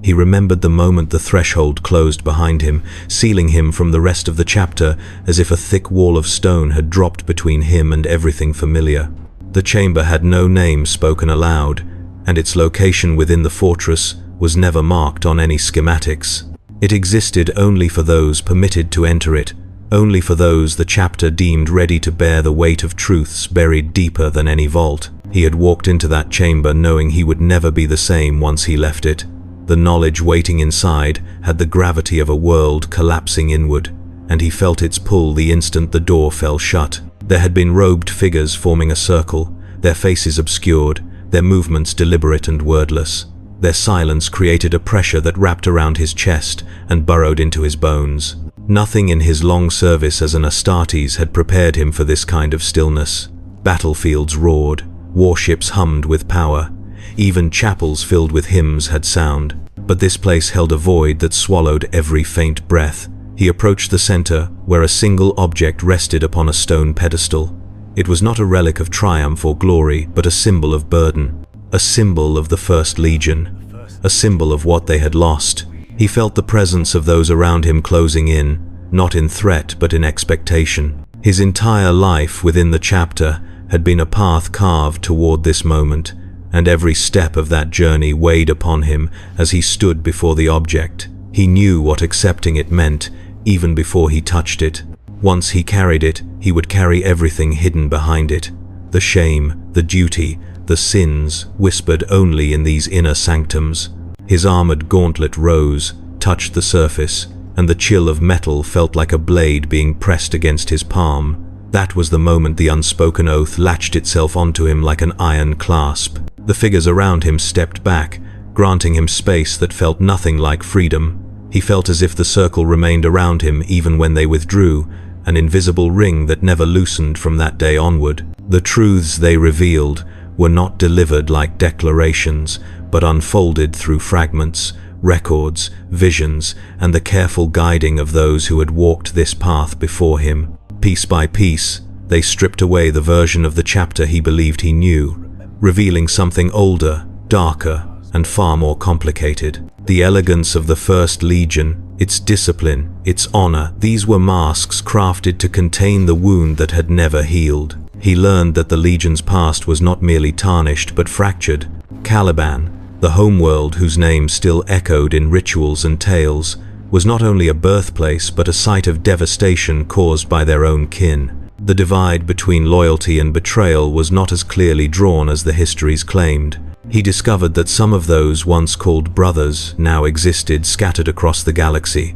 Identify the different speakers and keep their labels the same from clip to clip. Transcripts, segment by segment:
Speaker 1: He remembered the moment the threshold closed behind him, sealing him from the rest of the chapter as if a thick wall of stone had dropped between him and everything familiar. The chamber had no name spoken aloud, and its location within the fortress was never marked on any schematics. It existed only for those permitted to enter it, only for those the chapter deemed ready to bear the weight of truths buried deeper than any vault. He had walked into that chamber knowing he would never be the same once he left it. The knowledge waiting inside had the gravity of a world collapsing inward, and he felt its pull the instant the door fell shut. There had been robed figures forming a circle, their faces obscured, their movements deliberate and wordless. Their silence created a pressure that wrapped around his chest and burrowed into his bones. Nothing in his long service as an Astartes had prepared him for this kind of stillness. Battlefields roared, warships hummed with power, even chapels filled with hymns had sound. But this place held a void that swallowed every faint breath. He approached the center, where a single object rested upon a stone pedestal. It was not a relic of triumph or glory, but a symbol of burden. A symbol of the First Legion. A symbol of what they had lost. He felt the presence of those around him closing in, not in threat but in expectation. His entire life within the chapter had been a path carved toward this moment, and every step of that journey weighed upon him as he stood before the object. He knew what accepting it meant, even before he touched it. Once he carried it, he would carry everything hidden behind it. The shame, the duty, the sins, whispered only in these inner sanctums. His armored gauntlet rose, touched the surface, and the chill of metal felt like a blade being pressed against his palm. That was the moment the unspoken oath latched itself onto him like an iron clasp. The figures around him stepped back, granting him space that felt nothing like freedom. He felt as if the circle remained around him even when they withdrew, an invisible ring that never loosened from that day onward. The truths they revealed were not delivered like declarations, but unfolded through fragments, records, visions, and the careful guiding of those who had walked this path before him. Piece by piece, they stripped away the version of the chapter he believed he knew, revealing something older, darker, and far more complicated. The elegance of the First Legion, its discipline, its honor, these were masks crafted to contain the wound that had never healed. He learned that the Legion's past was not merely tarnished but fractured. Caliban, the homeworld whose name still echoed in rituals and tales, was not only a birthplace but a site of devastation caused by their own kin. The divide between loyalty and betrayal was not as clearly drawn as the histories claimed. He discovered that some of those once called brothers now existed scattered across the galaxy,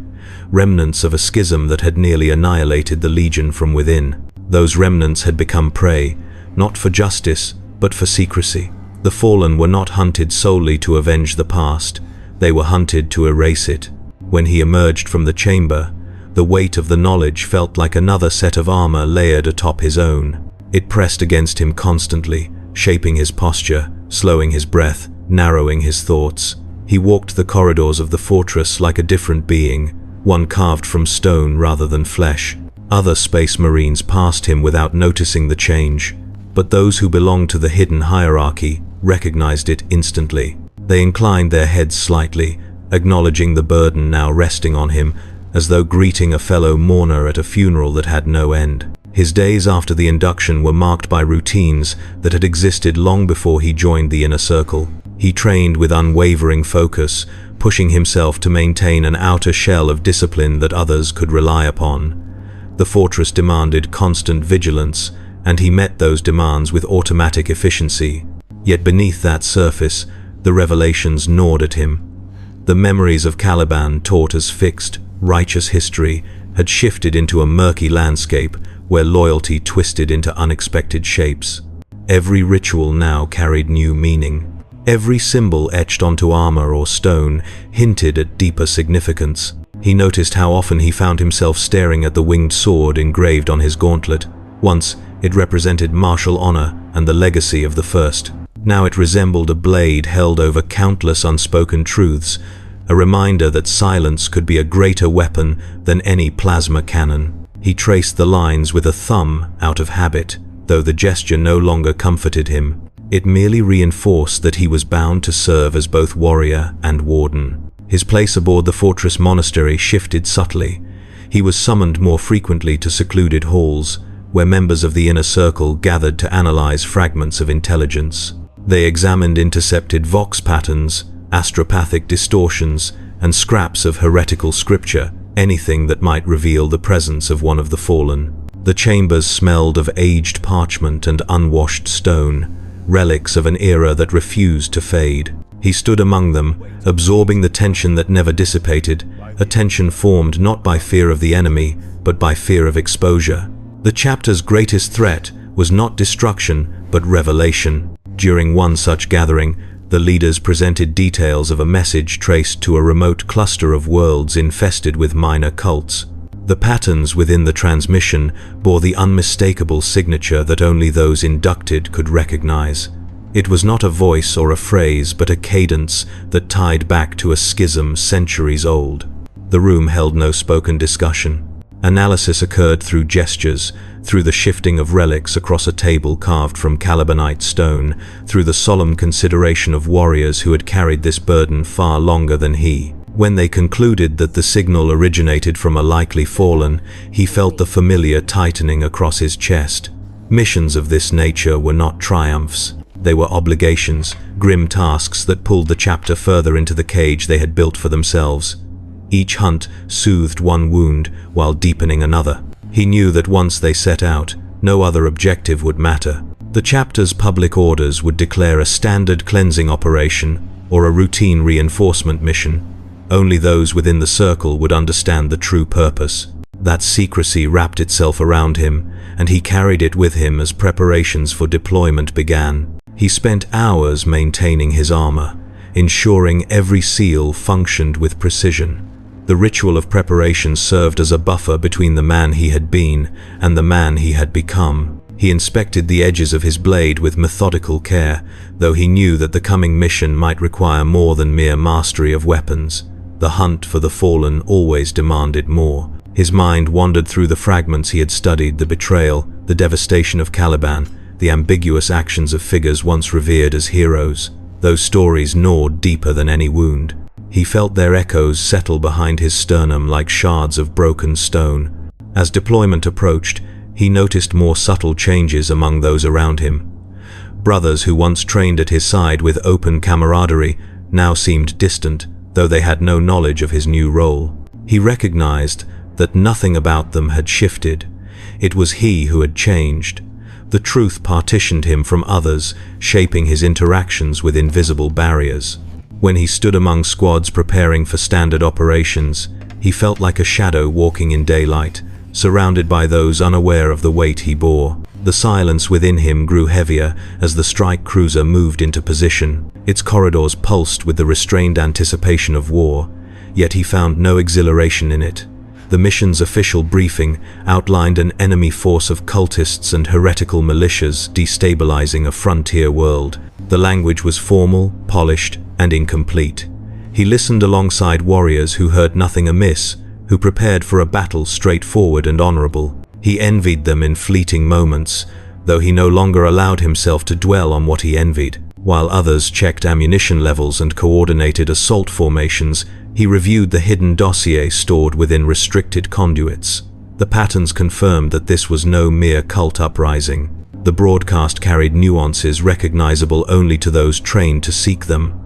Speaker 1: remnants of a schism that had nearly annihilated the Legion from within. Those remnants had become prey, not for justice, but for secrecy. The fallen were not hunted solely to avenge the past, they were hunted to erase it. When he emerged from the chamber, the weight of the knowledge felt like another set of armor layered atop his own. It pressed against him constantly, shaping his posture, slowing his breath, narrowing his thoughts. He walked the corridors of the fortress like a different being, one carved from stone rather than flesh. Other space marines passed him without noticing the change, but those who belonged to the hidden hierarchy recognized it instantly. They inclined their heads slightly, acknowledging the burden now resting on him, as though greeting a fellow mourner at a funeral that had no end. His days after the induction were marked by routines that had existed long before he joined the inner circle. He trained with unwavering focus, pushing himself to maintain an outer shell of discipline that others could rely upon. The fortress demanded constant vigilance, and he met those demands with automatic efficiency. Yet beneath that surface, the revelations gnawed at him. The memories of Caliban, taught as fixed, righteous history, had shifted into a murky landscape where loyalty twisted into unexpected shapes. Every ritual now carried new meaning. Every symbol etched onto armor or stone hinted at deeper significance. He noticed how often he found himself staring at the winged sword engraved on his gauntlet. Once, it represented martial honor and the legacy of the first. Now it resembled a blade held over countless unspoken truths, a reminder that silence could be a greater weapon than any plasma cannon. He traced the lines with a thumb out of habit, though the gesture no longer comforted him. It merely reinforced that he was bound to serve as both warrior and warden. His place aboard the fortress monastery shifted subtly. He was summoned more frequently to secluded halls, where members of the inner circle gathered to analyze fragments of intelligence. They examined intercepted vox patterns, astropathic distortions, and scraps of heretical scripture, anything that might reveal the presence of one of the fallen. The chambers smelled of aged parchment and unwashed stone, relics of an era that refused to fade. He stood among them, absorbing the tension that never dissipated, a tension formed not by fear of the enemy, but by fear of exposure. The chapter's greatest threat was not destruction, but revelation. During one such gathering, the leaders presented details of a message traced to a remote cluster of worlds infested with minor cults. The patterns within the transmission bore the unmistakable signature that only those inducted could recognize. It was not a voice or a phrase, but a cadence that tied back to a schism centuries old. The room held no spoken discussion. Analysis occurred through gestures, through the shifting of relics across a table carved from Calibanite stone, through the solemn consideration of warriors who had carried this burden far longer than he. When they concluded that the signal originated from a likely fallen, he felt the familiar tightening across his chest. Missions of this nature were not triumphs. They were obligations, grim tasks that pulled the chapter further into the cage they had built for themselves. Each hunt soothed one wound while deepening another. He knew that once they set out, no other objective would matter. The chapter's public orders would declare a standard cleansing operation or a routine reinforcement mission. Only those within the circle would understand the true purpose. That secrecy wrapped itself around him, and he carried it with him as preparations for deployment began. He spent hours maintaining his armor, ensuring every seal functioned with precision. The ritual of preparation served as a buffer between the man he had been and the man he had become. He inspected the edges of his blade with methodical care, though he knew that the coming mission might require more than mere mastery of weapons. The hunt for the fallen always demanded more. His mind wandered through the fragments he had studied, the betrayal, the devastation of Caliban, the ambiguous actions of figures once revered as heroes. Those stories gnawed deeper than any wound. He felt their echoes settle behind his sternum like shards of broken stone. As deployment approached, he noticed more subtle changes among those around him. Brothers who once trained at his side with open camaraderie now seemed distant, though they had no knowledge of his new role. He recognized that nothing about them had shifted. It was he who had changed. The truth partitioned him from others, shaping his interactions with invisible barriers. When he stood among squads preparing for standard operations, he felt like a shadow walking in daylight, surrounded by those unaware of the weight he bore. The silence within him grew heavier as the strike cruiser moved into position. Its corridors pulsed with the restrained anticipation of war, yet he found no exhilaration in it. The mission's official briefing outlined an enemy force of cultists and heretical militias destabilizing a frontier world. The language was formal, polished, and incomplete. He listened alongside warriors who heard nothing amiss, who prepared for a battle straightforward and honorable. He envied them in fleeting moments, though he no longer allowed himself to dwell on what he envied. While others checked ammunition levels and coordinated assault formations, he reviewed the hidden dossier stored within restricted conduits. The patterns confirmed that this was no mere cult uprising. The broadcast carried nuances recognizable only to those trained to seek them.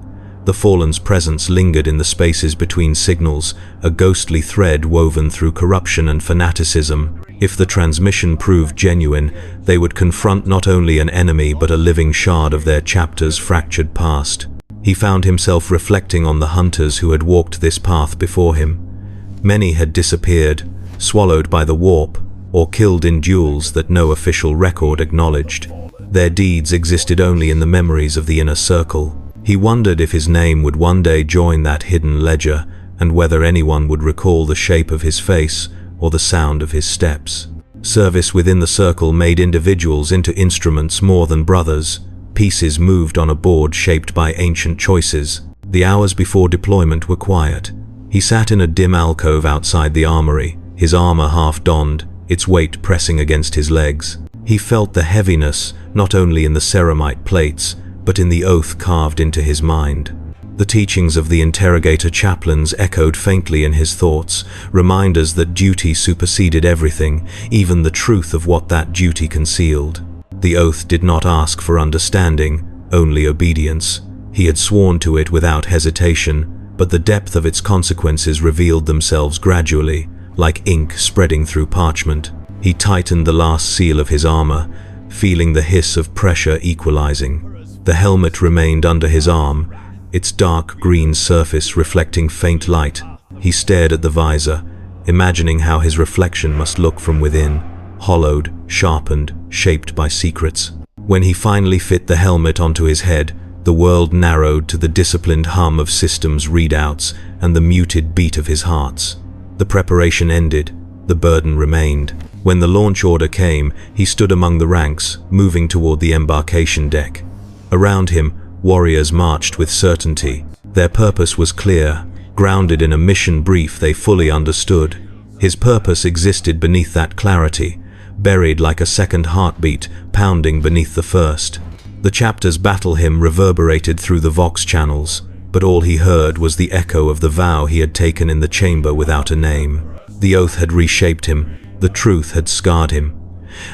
Speaker 1: The fallen's presence lingered in the spaces between signals, a ghostly thread woven through corruption and fanaticism. If the transmission proved genuine, they would confront not only an enemy but a living shard of their chapter's fractured past. He found himself reflecting on the hunters who had walked this path before him. Many had disappeared, swallowed by the warp, or killed in duels that no official record acknowledged. Their deeds existed only in the memories of the inner circle. He wondered if his name would one day join that hidden ledger, and whether anyone would recall the shape of his face or the sound of his steps. Service within the circle made individuals into instruments more than brothers. Pieces moved on a board shaped by ancient choices. The hours before deployment were quiet. He sat in a dim alcove outside the armory, his armor half donned, its weight pressing against his legs. He felt the heaviness not only in the ceramite plates, but in the oath carved into his mind. The teachings of the interrogator chaplains echoed faintly in his thoughts, reminders that duty superseded everything, even the truth of what that duty concealed. The oath did not ask for understanding, only obedience. He had sworn to it without hesitation, but the depth of its consequences revealed themselves gradually, like ink spreading through parchment. He tightened the last seal of his armor, feeling the hiss of pressure equalizing. The helmet remained under his arm, its dark green surface reflecting faint light. He stared at the visor, imagining how his reflection must look from within, hollowed, sharpened, shaped by secrets. When he finally fit the helmet onto his head, the world narrowed to the disciplined hum of systems readouts and the muted beat of his heart. The preparation ended, the burden remained. When the launch order came, he stood among the ranks, moving toward the embarkation deck. Around him, warriors marched with certainty. Their purpose was clear, grounded in a mission brief they fully understood. His purpose existed beneath that clarity, buried like a second heartbeat, pounding beneath the first. The chapter's battle hymn reverberated through the Vox channels, but all he heard was the echo of the vow he had taken in the chamber without a name. The oath had reshaped him, the truth had scarred him,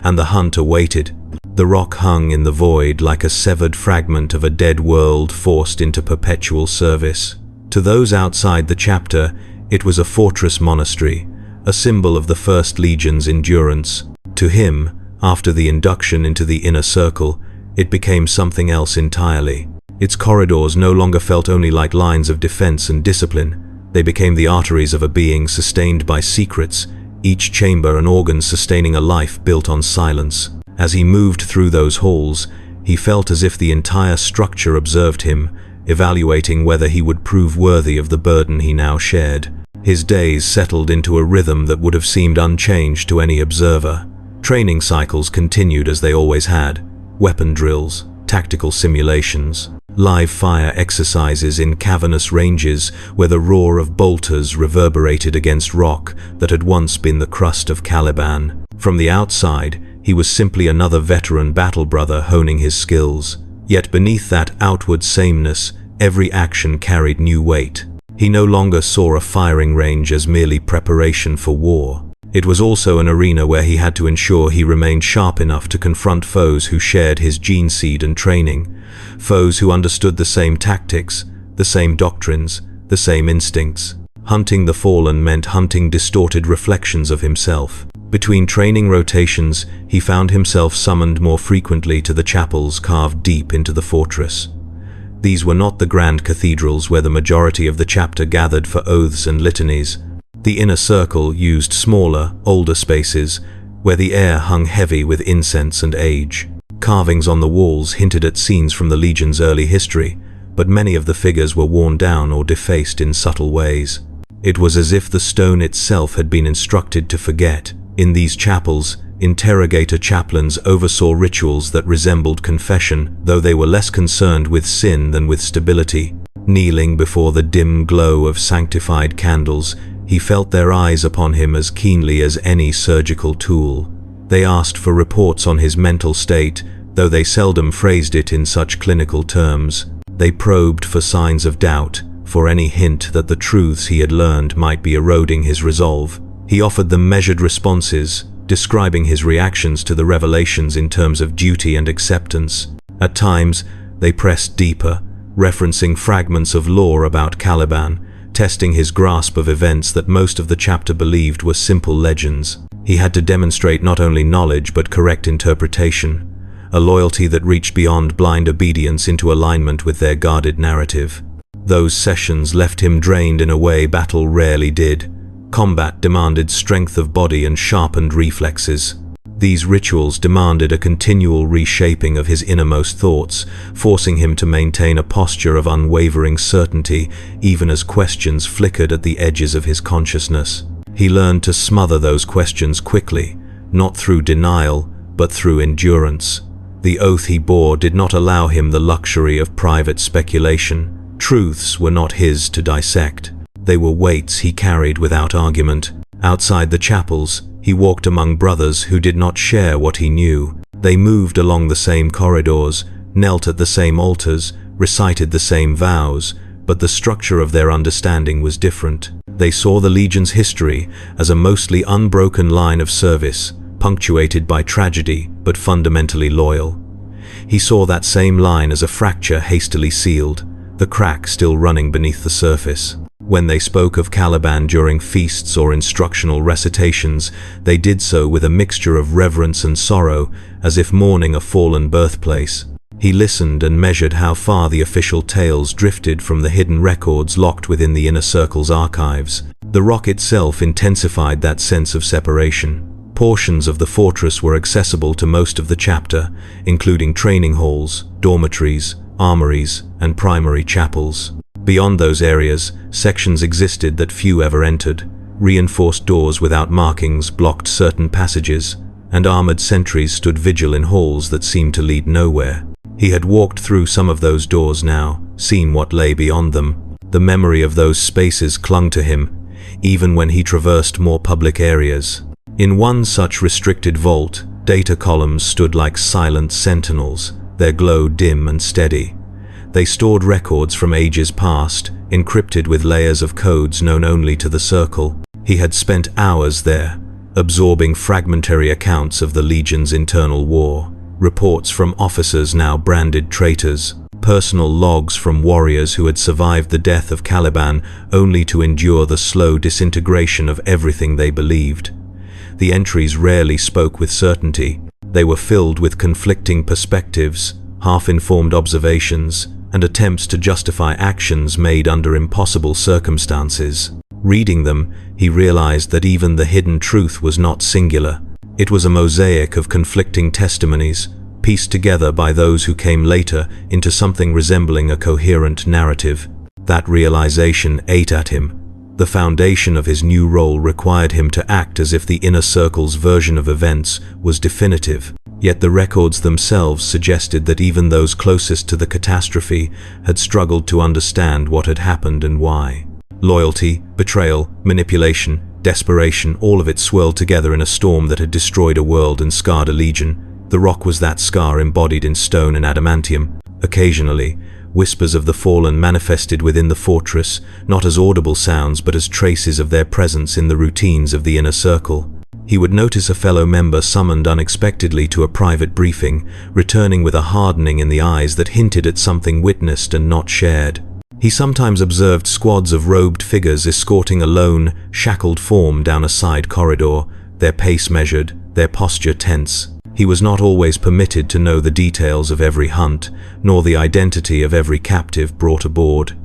Speaker 1: and the hunt awaited. The rock hung in the void like a severed fragment of a dead world forced into perpetual service. To those outside the chapter, it was a fortress monastery, a symbol of the First Legion's endurance. To him, after the induction into the inner circle, it became something else entirely. Its corridors no longer felt only like lines of defense and discipline. They became the arteries of a being sustained by secrets, each chamber an organ sustaining a life built on silence. As he moved through those halls, he felt as if the entire structure observed him, evaluating whether he would prove worthy of the burden he now shared. His days settled into a rhythm that would have seemed unchanged to any observer. Training cycles continued as they always had. Weapon drills, tactical simulations, live fire exercises in cavernous ranges where the roar of bolters reverberated against rock that had once been the crust of Caliban. From the outside, he was simply another veteran battle brother honing his skills. Yet beneath that outward sameness, every action carried new weight. He no longer saw a firing range as merely preparation for war. It was also an arena where he had to ensure he remained sharp enough to confront foes who shared his gene seed and training, foes who understood the same tactics, the same doctrines, the same instincts. Hunting the fallen meant hunting distorted reflections of himself. Between training rotations, he found himself summoned more frequently to the chapels carved deep into the fortress. These were not the grand cathedrals where the majority of the chapter gathered for oaths and litanies. The inner circle used smaller, older spaces, where the air hung heavy with incense and age. Carvings on the walls hinted at scenes from the Legion's early history, but many of the figures were worn down or defaced in subtle ways. It was as if the stone itself had been instructed to forget. In these chapels, interrogator chaplains oversaw rituals that resembled confession, though they were less concerned with sin than with stability. Kneeling before the dim glow of sanctified candles, he felt their eyes upon him as keenly as any surgical tool. They asked for reports on his mental state, though they seldom phrased it in such clinical terms. They probed for signs of doubt, for any hint that the truths he had learned might be eroding his resolve. He offered them measured responses, describing his reactions to the revelations in terms of duty and acceptance. At times, they pressed deeper, referencing fragments of lore about Caliban, testing his grasp of events that most of the chapter believed were simple legends. He had to demonstrate not only knowledge but correct interpretation, a loyalty that reached beyond blind obedience into alignment with their guarded narrative. Those sessions left him drained in a way battle rarely did. Combat demanded strength of body and sharpened reflexes. These rituals demanded a continual reshaping of his innermost thoughts, forcing him to maintain a posture of unwavering certainty even as questions flickered at the edges of his consciousness. He learned to smother those questions quickly, not through denial, but through endurance. The oath he bore did not allow him the luxury of private speculation. Truths were not his to dissect. They were weights he carried without argument. Outside the chapels, he walked among brothers who did not share what he knew. They moved along the same corridors, knelt at the same altars, recited the same vows, but the structure of their understanding was different. They saw the Legion's history as a mostly unbroken line of service, punctuated by tragedy, but fundamentally loyal. He saw that same line as a fracture hastily sealed, the crack still running beneath the surface. When they spoke of Caliban during feasts or instructional recitations, they did so with a mixture of reverence and sorrow, as if mourning a fallen birthplace. He listened and measured how far the official tales drifted from the hidden records locked within the Inner Circle's archives. The rock itself intensified that sense of separation. Portions of the fortress were accessible to most of the chapter, including training halls, dormitories, armories, and primary chapels. Beyond those areas, sections existed that few ever entered. Reinforced doors without markings blocked certain passages, and armored sentries stood vigil in halls that seemed to lead nowhere. He had walked through some of those doors now, seen what lay beyond them. The memory of those spaces clung to him, even when he traversed more public areas. In one such restricted vault, data columns stood like silent sentinels, their glow dim and steady. They stored records from ages past, encrypted with layers of codes known only to the Circle. He had spent hours there, absorbing fragmentary accounts of the Legion's internal war, reports from officers now branded traitors, personal logs from warriors who had survived the death of Caliban only to endure the slow disintegration of everything they believed. The entries rarely spoke with certainty. They were filled with conflicting perspectives, half-informed observations, and attempts to justify actions made under impossible circumstances. Reading them, he realized that even the hidden truth was not singular. It was a mosaic of conflicting testimonies, pieced together by those who came later into something resembling a coherent narrative. That realization ate at him. The foundation of his new role required him to act as if the Inner Circle's version of events was definitive. Yet the records themselves suggested that even those closest to the catastrophe had struggled to understand what had happened and why. Loyalty, betrayal, manipulation, desperation, all of it swirled together in a storm that had destroyed a world and scarred a legion. The rock was that scar embodied in stone and adamantium. Occasionally, whispers of the fallen manifested within the fortress, not as audible sounds but as traces of their presence in the routines of the Inner Circle. He would notice a fellow member summoned unexpectedly to a private briefing, returning with a hardening in the eyes that hinted at something witnessed and not shared. He sometimes observed squads of robed figures escorting a lone, shackled form down a side corridor, their pace measured, their posture tense. He was not always permitted to know the details of every hunt, nor the identity of every captive brought aboard.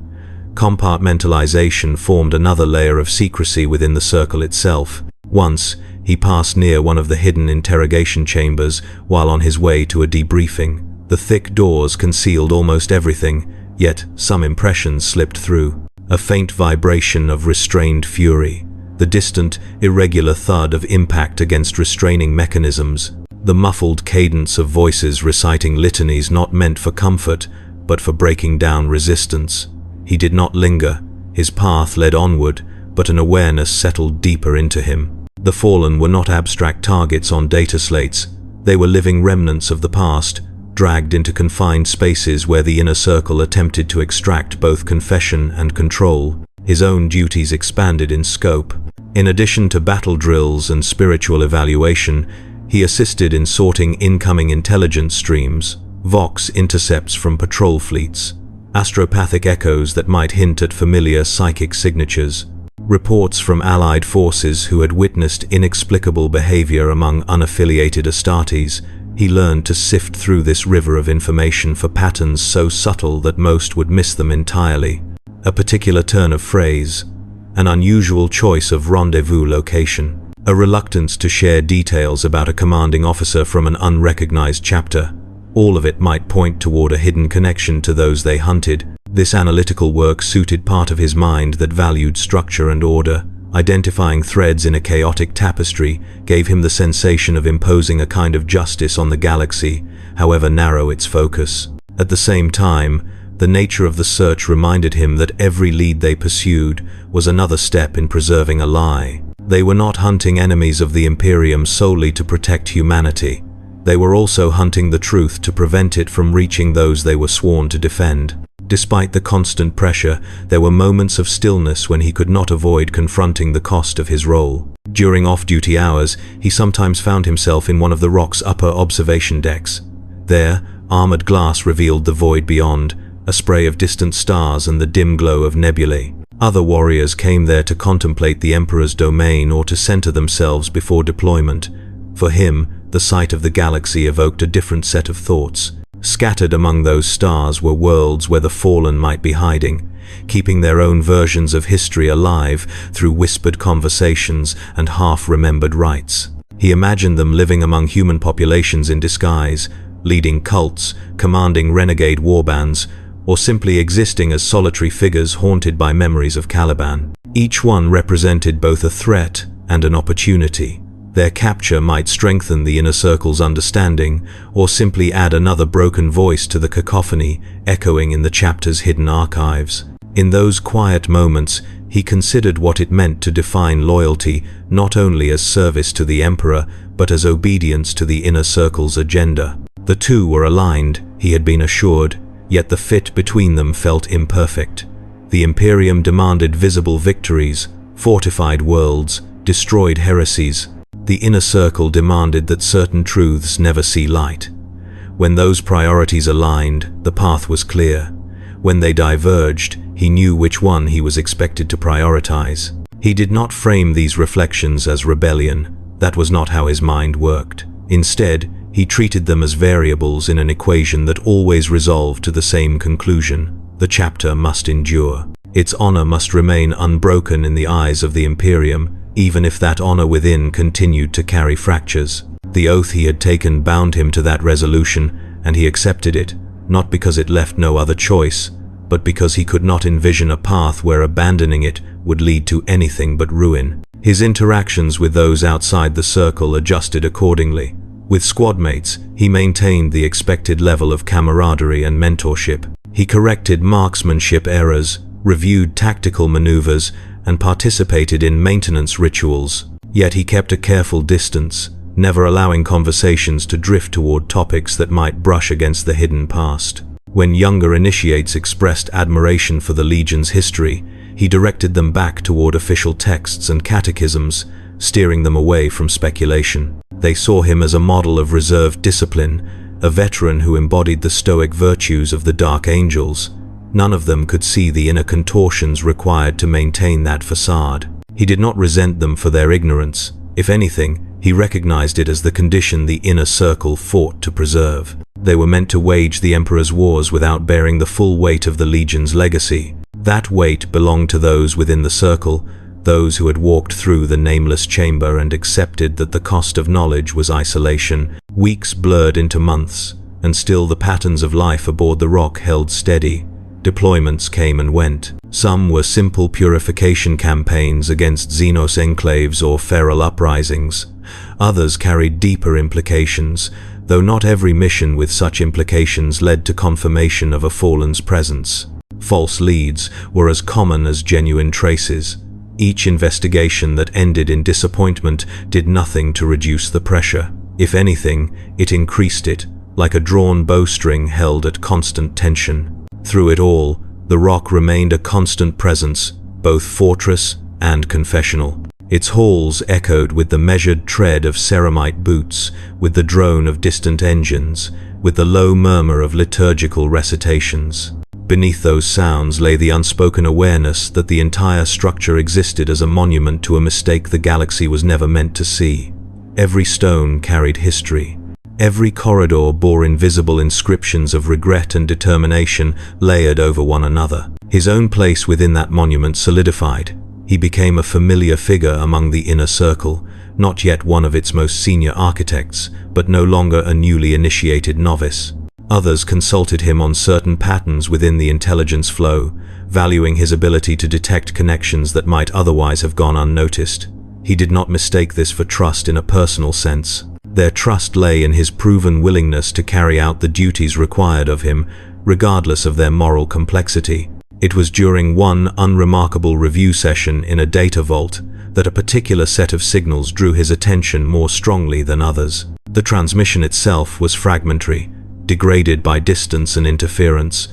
Speaker 1: Compartmentalization formed another layer of secrecy within the Circle itself. Once, he passed near one of the hidden interrogation chambers while on his way to a debriefing. The thick doors concealed almost everything, yet some impressions slipped through. A faint vibration of restrained fury, the distant, irregular thud of impact against restraining mechanisms, the muffled cadence of voices reciting litanies not meant for comfort, but for breaking down resistance. He did not linger. His path led onward, but an awareness settled deeper into him. The fallen were not abstract targets on data slates. They were living remnants of the past, dragged into confined spaces where the Inner Circle attempted to extract both confession and control. His own duties expanded in scope. In addition to battle drills and spiritual evaluation, he assisted in sorting incoming intelligence streams, Vox intercepts from patrol fleets, astropathic echoes that might hint at familiar psychic signatures, reports from allied forces who had witnessed inexplicable behavior among unaffiliated Astartes. He learned to sift through this river of information for patterns so subtle that most would miss them entirely. A particular turn of phrase, an unusual choice of rendezvous location, a reluctance to share details about a commanding officer from an unrecognized chapter. All of it might point toward a hidden connection to those they hunted. This analytical work suited part of his mind that valued structure and order. Identifying threads in a chaotic tapestry gave him the sensation of imposing a kind of justice on the galaxy, however narrow its focus. At the same time, the nature of the search reminded him that every lead they pursued was another step in preserving a lie. They were not hunting enemies of the Imperium solely to protect humanity. They were also hunting the truth to prevent it from reaching those they were sworn to defend. Despite the constant pressure, there were moments of stillness when he could not avoid confronting the cost of his role. During off-duty hours, he sometimes found himself in one of the Rock's upper observation decks. There, armored glass revealed the void beyond, a spray of distant stars and the dim glow of nebulae. Other warriors came there to contemplate the Emperor's domain or to center themselves before deployment. For him, the sight of the galaxy evoked a different set of thoughts. Scattered among those stars were worlds where the fallen might be hiding, keeping their own versions of history alive through whispered conversations and half-remembered rites. He imagined them living among human populations in disguise, leading cults, commanding renegade warbands, or simply existing as solitary figures haunted by memories of Caliban. Each one represented both a threat and an opportunity. Their capture might strengthen the Inner Circle's understanding, or simply add another broken voice to the cacophony echoing in the chapter's hidden archives. In those quiet moments, he considered what it meant to define loyalty not only as service to the Emperor, but as obedience to the Inner Circle's agenda. The two were aligned, he had been assured, yet the fit between them felt imperfect. The Imperium demanded visible victories, fortified worlds, destroyed heresies. The Inner Circle demanded that certain truths never see light. When those priorities aligned, the path was clear. When they diverged, he knew which one he was expected to prioritize. He did not frame these reflections as rebellion. That was not how his mind worked. Instead, he treated them as variables in an equation that always resolved to the same conclusion. The chapter must endure. Its honor must remain unbroken in the eyes of the Imperium, even if that honor within continued to carry fractures. The oath he had taken bound him to that resolution, and he accepted it, not because it left no other choice, but because he could not envision a path where abandoning it would lead to anything but ruin. His interactions with those outside the circle adjusted accordingly. With squadmates, he maintained the expected level of camaraderie and mentorship. He corrected marksmanship errors, reviewed tactical maneuvers, and participated in maintenance rituals. Yet he kept a careful distance, never allowing conversations to drift toward topics that might brush against the hidden past. When younger initiates expressed admiration for the Legion's history, he directed them back toward official texts and catechisms, steering them away from speculation. They saw him as a model of reserved discipline, a veteran who embodied the stoic virtues of the Dark Angels. None of them could see the inner contortions required to maintain that facade. He did not resent them for their ignorance. If anything, he recognized it as the condition the Inner Circle fought to preserve. They were meant to wage the Emperor's wars without bearing the full weight of the Legion's legacy. That weight belonged to those within the Circle, those who had walked through the nameless chamber and accepted that the cost of knowledge was isolation. Weeks blurred into months, and still the patterns of life aboard the Rock held steady. Deployments came and went. Some were simple purification campaigns against Xenos enclaves or feral uprisings. Others carried deeper implications, though not every mission with such implications led to confirmation of a fallen's presence. False leads were as common as genuine traces. Each investigation that ended in disappointment did nothing to reduce the pressure. If anything, it increased it, like a drawn bowstring held at constant tension. Through it all, the Rock remained a constant presence, both fortress and confessional. Its halls echoed with the measured tread of ceramite boots, with the drone of distant engines, with the low murmur of liturgical recitations. Beneath those sounds lay the unspoken awareness that the entire structure existed as a monument to a mistake the galaxy was never meant to see. Every stone carried history. Every corridor bore invisible inscriptions of regret and determination layered over one another. His own place within that monument solidified. He became a familiar figure among the Inner Circle, not yet one of its most senior architects, but no longer a newly initiated novice. Others consulted him on certain patterns within the intelligence flow, valuing his ability to detect connections that might otherwise have gone unnoticed. He did not mistake this for trust in a personal sense. Their trust lay in his proven willingness to carry out the duties required of him, regardless of their moral complexity. It was during one unremarkable review session in a data vault that a particular set of signals drew his attention more strongly than others. The transmission itself was fragmentary, degraded by distance and interference,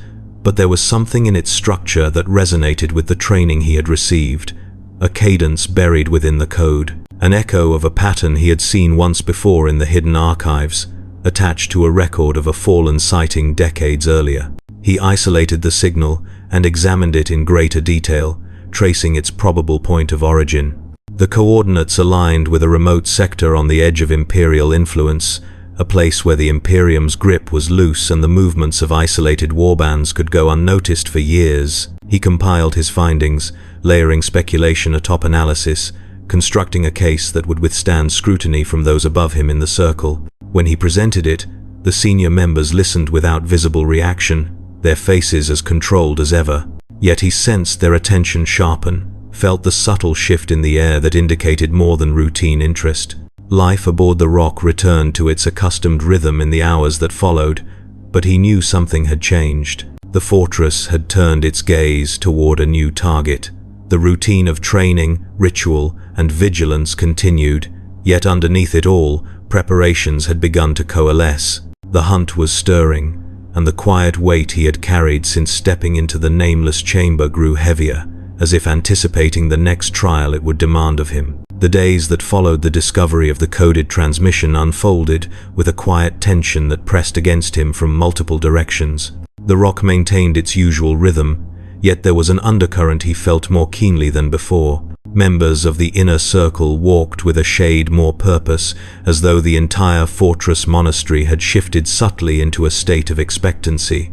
Speaker 1: but there was something in its structure that resonated with the training he had received, a cadence buried within the code, an echo of a pattern he had seen once before in the hidden archives, attached to a record of a fallen sighting decades earlier. He isolated the signal and examined it in greater detail, tracing its probable point of origin. The coordinates aligned with a remote sector on the edge of Imperial influence, a place where the Imperium's grip was loose and the movements of isolated warbands could go unnoticed for years. He compiled his findings, layering speculation atop analysis, constructing a case that would withstand scrutiny from those above him in the circle. When he presented it, the senior members listened without visible reaction, their faces as controlled as ever. Yet he sensed their attention sharpen, felt the subtle shift in the air that indicated more than routine interest. Life aboard the rock returned to its accustomed rhythm in the hours that followed, but he knew something had changed. The fortress had turned its gaze toward a new target. The routine of training, ritual, and vigilance continued, yet underneath it all, preparations had begun to coalesce. The hunt was stirring, and the quiet weight he had carried since stepping into the nameless chamber grew heavier, as if anticipating the next trial it would demand of him. The days that followed the discovery of the coded transmission unfolded with a quiet tension that pressed against him from multiple directions. The rock maintained its usual rhythm, yet there was an undercurrent he felt more keenly than before. Members of the inner circle walked with a shade more purpose, as though the entire fortress monastery had shifted subtly into a state of expectancy.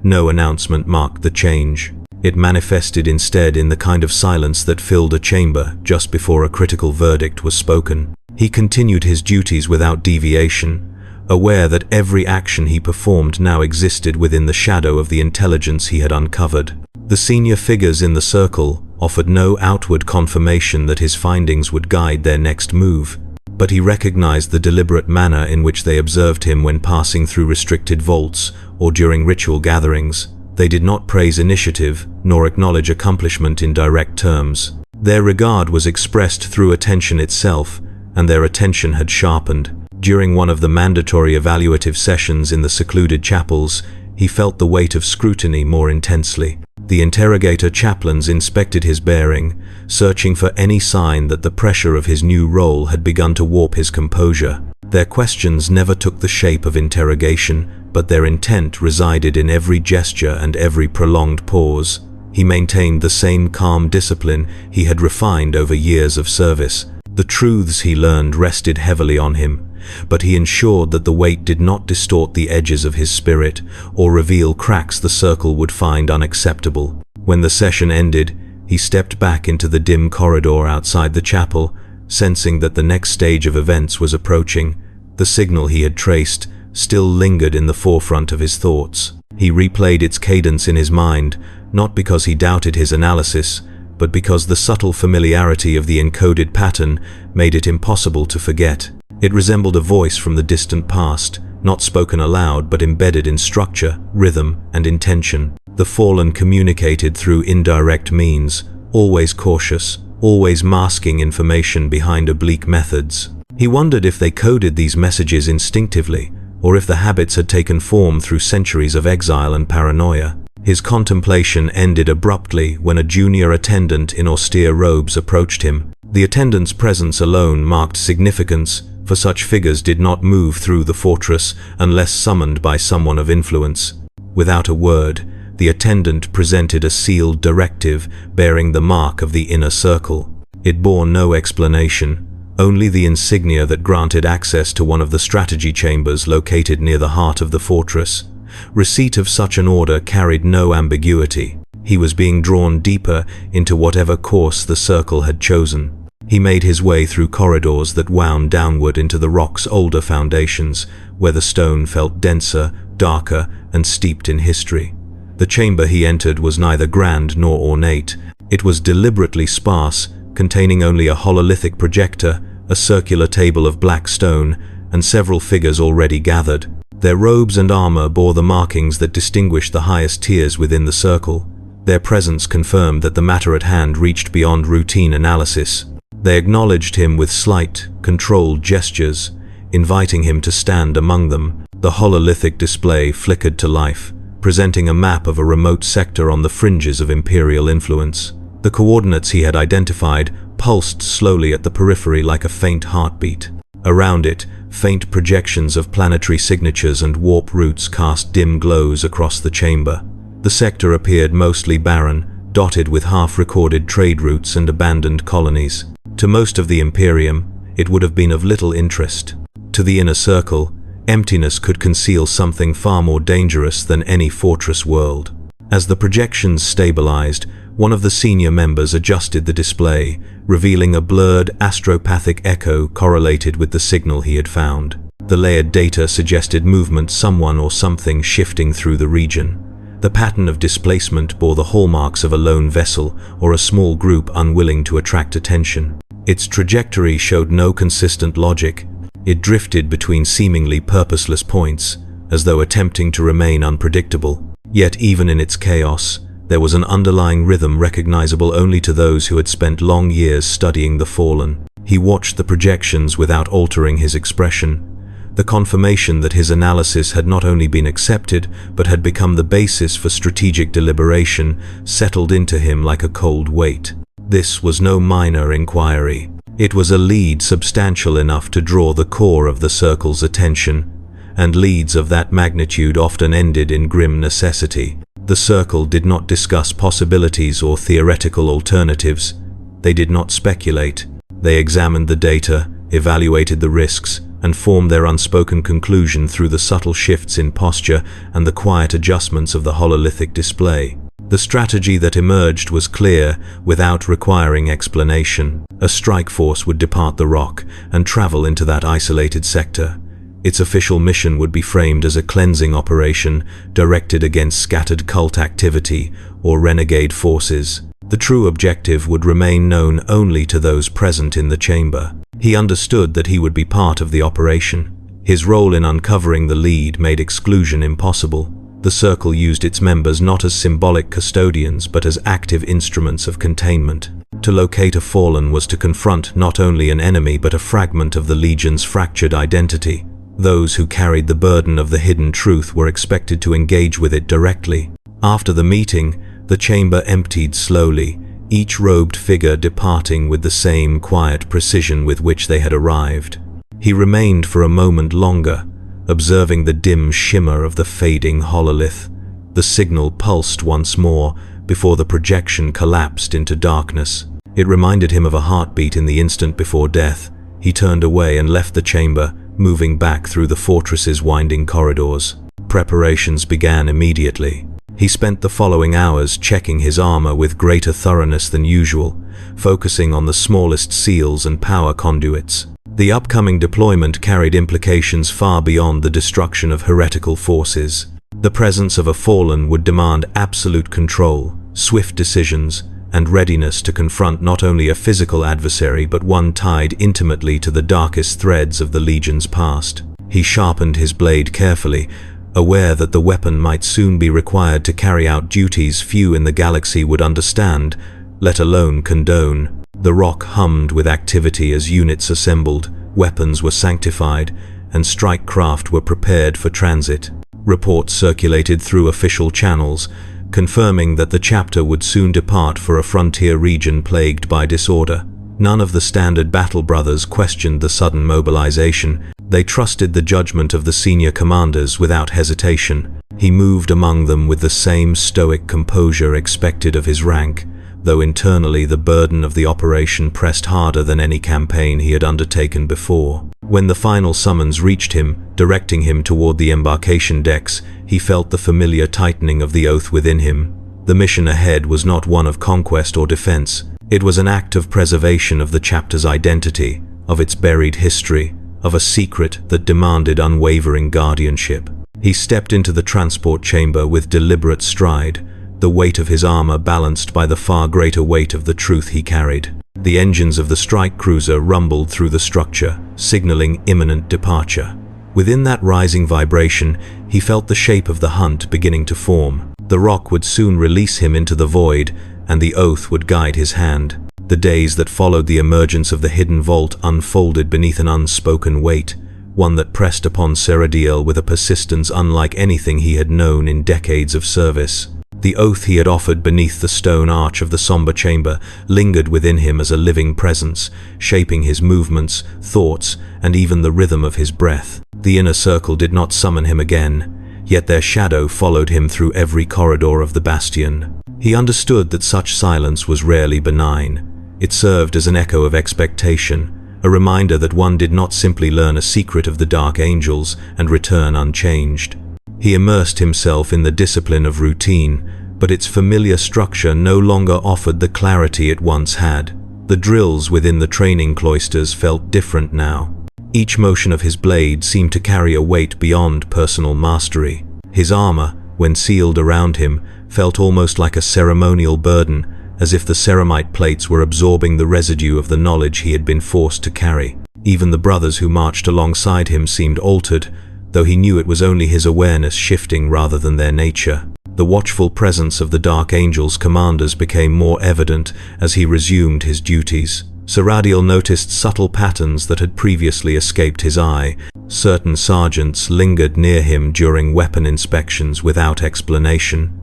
Speaker 1: No announcement marked the change. It manifested instead in the kind of silence that filled a chamber just before a critical verdict was spoken. He continued his duties without deviation, aware that every action he performed now existed within the shadow of the intelligence he had uncovered. The senior figures in the circle offered no outward confirmation that his findings would guide their next move, but he recognized the deliberate manner in which they observed him when passing through restricted vaults or during ritual gatherings. They did not praise initiative nor acknowledge accomplishment in direct terms. Their regard was expressed through attention itself, and their attention had sharpened. During one of the mandatory evaluative sessions in the secluded chapels, he felt the weight of scrutiny more intensely. The interrogator chaplains inspected his bearing, searching for any sign that the pressure of his new role had begun to warp his composure. Their questions never took the shape of interrogation, but their intent resided in every gesture and every prolonged pause. He maintained the same calm discipline he had refined over years of service. The truths he learned rested heavily on him, but he ensured that the weight did not distort the edges of his spirit or reveal cracks the circle would find unacceptable. When the session ended, he stepped back into the dim corridor outside the chapel, sensing that the next stage of events was approaching. The signal he had traced still lingered in the forefront of his thoughts. He replayed its cadence in his mind, not because he doubted his analysis, but because the subtle familiarity of the encoded pattern made it impossible to forget. It resembled a voice from the distant past, not spoken aloud but embedded in structure, rhythm, and intention. The fallen communicated through indirect means, always cautious, always masking information behind oblique methods. He wondered if they coded these messages instinctively, or if the habits had taken form through centuries of exile and paranoia. His contemplation ended abruptly when a junior attendant in austere robes approached him. The attendant's presence alone marked significance, for such figures did not move through the fortress unless summoned by someone of influence. Without a word, the attendant presented a sealed directive bearing the mark of the inner circle. It bore no explanation, only the insignia that granted access to one of the strategy chambers located near the heart of the fortress. Receipt of such an order carried no ambiguity. He was being drawn deeper into whatever course the circle had chosen. He made his way through corridors that wound downward into the rock's older foundations, where the stone felt denser, darker, and steeped in history. The chamber he entered was neither grand nor ornate. It was deliberately sparse, containing only a hololithic projector, a circular table of black stone, and several figures already gathered. Their robes and armor bore the markings that distinguished the highest tiers within the circle. Their presence confirmed that the matter at hand reached beyond routine analysis. They acknowledged him with slight, controlled gestures, inviting him to stand among them. The hololithic display flickered to life, presenting a map of a remote sector on the fringes of Imperial influence. The coordinates he had identified pulsed slowly at the periphery like a faint heartbeat. Around it, faint projections of planetary signatures and warp routes cast dim glows across the chamber. The sector appeared mostly barren, dotted with half-recorded trade routes and abandoned colonies. To most of the Imperium, it would have been of little interest. To the inner circle, emptiness could conceal something far more dangerous than any fortress world. As the projections stabilized, one of the senior members adjusted the display, revealing a blurred astropathic echo correlated with the signal he had found. The layered data suggested movement, someone or something shifting through the region. The pattern of displacement bore the hallmarks of a lone vessel or a small group unwilling to attract attention. Its trajectory showed no consistent logic. It drifted between seemingly purposeless points, as though attempting to remain unpredictable. Yet even in its chaos, there was an underlying rhythm recognizable only to those who had spent long years studying the Fallen. He watched the projections without altering his expression. The confirmation that his analysis had not only been accepted, but had become the basis for strategic deliberation, settled into him like a cold weight. This was no minor inquiry. It was a lead substantial enough to draw the core of the circle's attention, and leads of that magnitude often ended in grim necessity. The circle did not discuss possibilities or theoretical alternatives. They did not speculate. They examined the data, evaluated the risks, and formed their unspoken conclusion through the subtle shifts in posture and the quiet adjustments of the hololithic display. The strategy that emerged was clear, without requiring explanation. A strike force would depart the rock and travel into that isolated sector. Its official mission would be framed as a cleansing operation directed against scattered cult activity or renegade forces. The true objective would remain known only to those present in the chamber. He understood that he would be part of the operation. His role in uncovering the lead made exclusion impossible. The circle used its members not as symbolic custodians but as active instruments of containment. To locate a Fallen was to confront not only an enemy but a fragment of the Legion's fractured identity. Those who carried the burden of the hidden truth were expected to engage with it directly. After the meeting, the chamber emptied slowly, each robed figure departing with the same quiet precision with which they had arrived. He remained for a moment longer, observing the dim shimmer of the fading hololith. The signal pulsed once more before the projection collapsed into darkness. It reminded him of a heartbeat in the instant before death. He turned away and left the chamber, moving back through the fortress's winding corridors. Preparations began immediately. He spent the following hours checking his armor with greater thoroughness than usual, focusing on the smallest seals and power conduits. The upcoming deployment carried implications far beyond the destruction of heretical forces. The presence of a Fallen would demand absolute control, swift decisions, and readiness to confront not only a physical adversary but one tied intimately to the darkest threads of the Legion's past. He sharpened his blade carefully, aware that the weapon might soon be required to carry out duties few in the galaxy would understand, let alone condone. The rock hummed with activity as units assembled, weapons were sanctified, and strike craft were prepared for transit. Reports circulated through official channels, confirming that the chapter would soon depart for a frontier region plagued by disorder. None of the standard battle brothers questioned the sudden mobilization. They trusted the judgment of the senior commanders without hesitation. He moved among them with the same stoic composure expected of his rank, though internally the burden of the operation pressed harder than any campaign he had undertaken before. When the final summons reached him, directing him toward the embarkation decks, he felt the familiar tightening of the oath within him. The mission ahead was not one of conquest or defense. It was an act of preservation of the chapter's identity, of its buried history, of a secret that demanded unwavering guardianship. He stepped into the transport chamber with deliberate stride, the weight of his armor balanced by the far greater weight of the truth he carried. The engines of the strike cruiser rumbled through the structure, signaling imminent departure. Within that rising vibration, he felt the shape of the hunt beginning to form. The rock would soon release him into the void, and the oath would guide his hand. The days that followed the emergence of the hidden vault unfolded beneath an unspoken weight, one that pressed upon Shrouded with a persistence unlike anything he had known in decades of service. The oath he had offered beneath the stone arch of the somber chamber lingered within him as a living presence, shaping his movements, thoughts, and even the rhythm of his breath. The inner circle did not summon him again, yet their shadow followed him through every corridor of the bastion. He understood that such silence was rarely benign. It served as an echo of expectation, a reminder that one did not simply learn a secret of the Dark Angels and return unchanged. He immersed himself in the discipline of routine, but its familiar structure no longer offered the clarity it once had. The drills within the training cloisters felt different now. Each motion of his blade seemed to carry a weight beyond personal mastery. His armor, when sealed around him, felt almost like a ceremonial burden, as if the ceramite plates were absorbing the residue of the knowledge he had been forced to carry. Even the brothers who marched alongside him seemed altered, though he knew it was only his awareness shifting rather than their nature. The watchful presence of the Dark Angels' commanders became more evident as he resumed his duties. Shrouded noticed subtle patterns that had previously escaped his eye. Certain sergeants lingered near him during weapon inspections without explanation.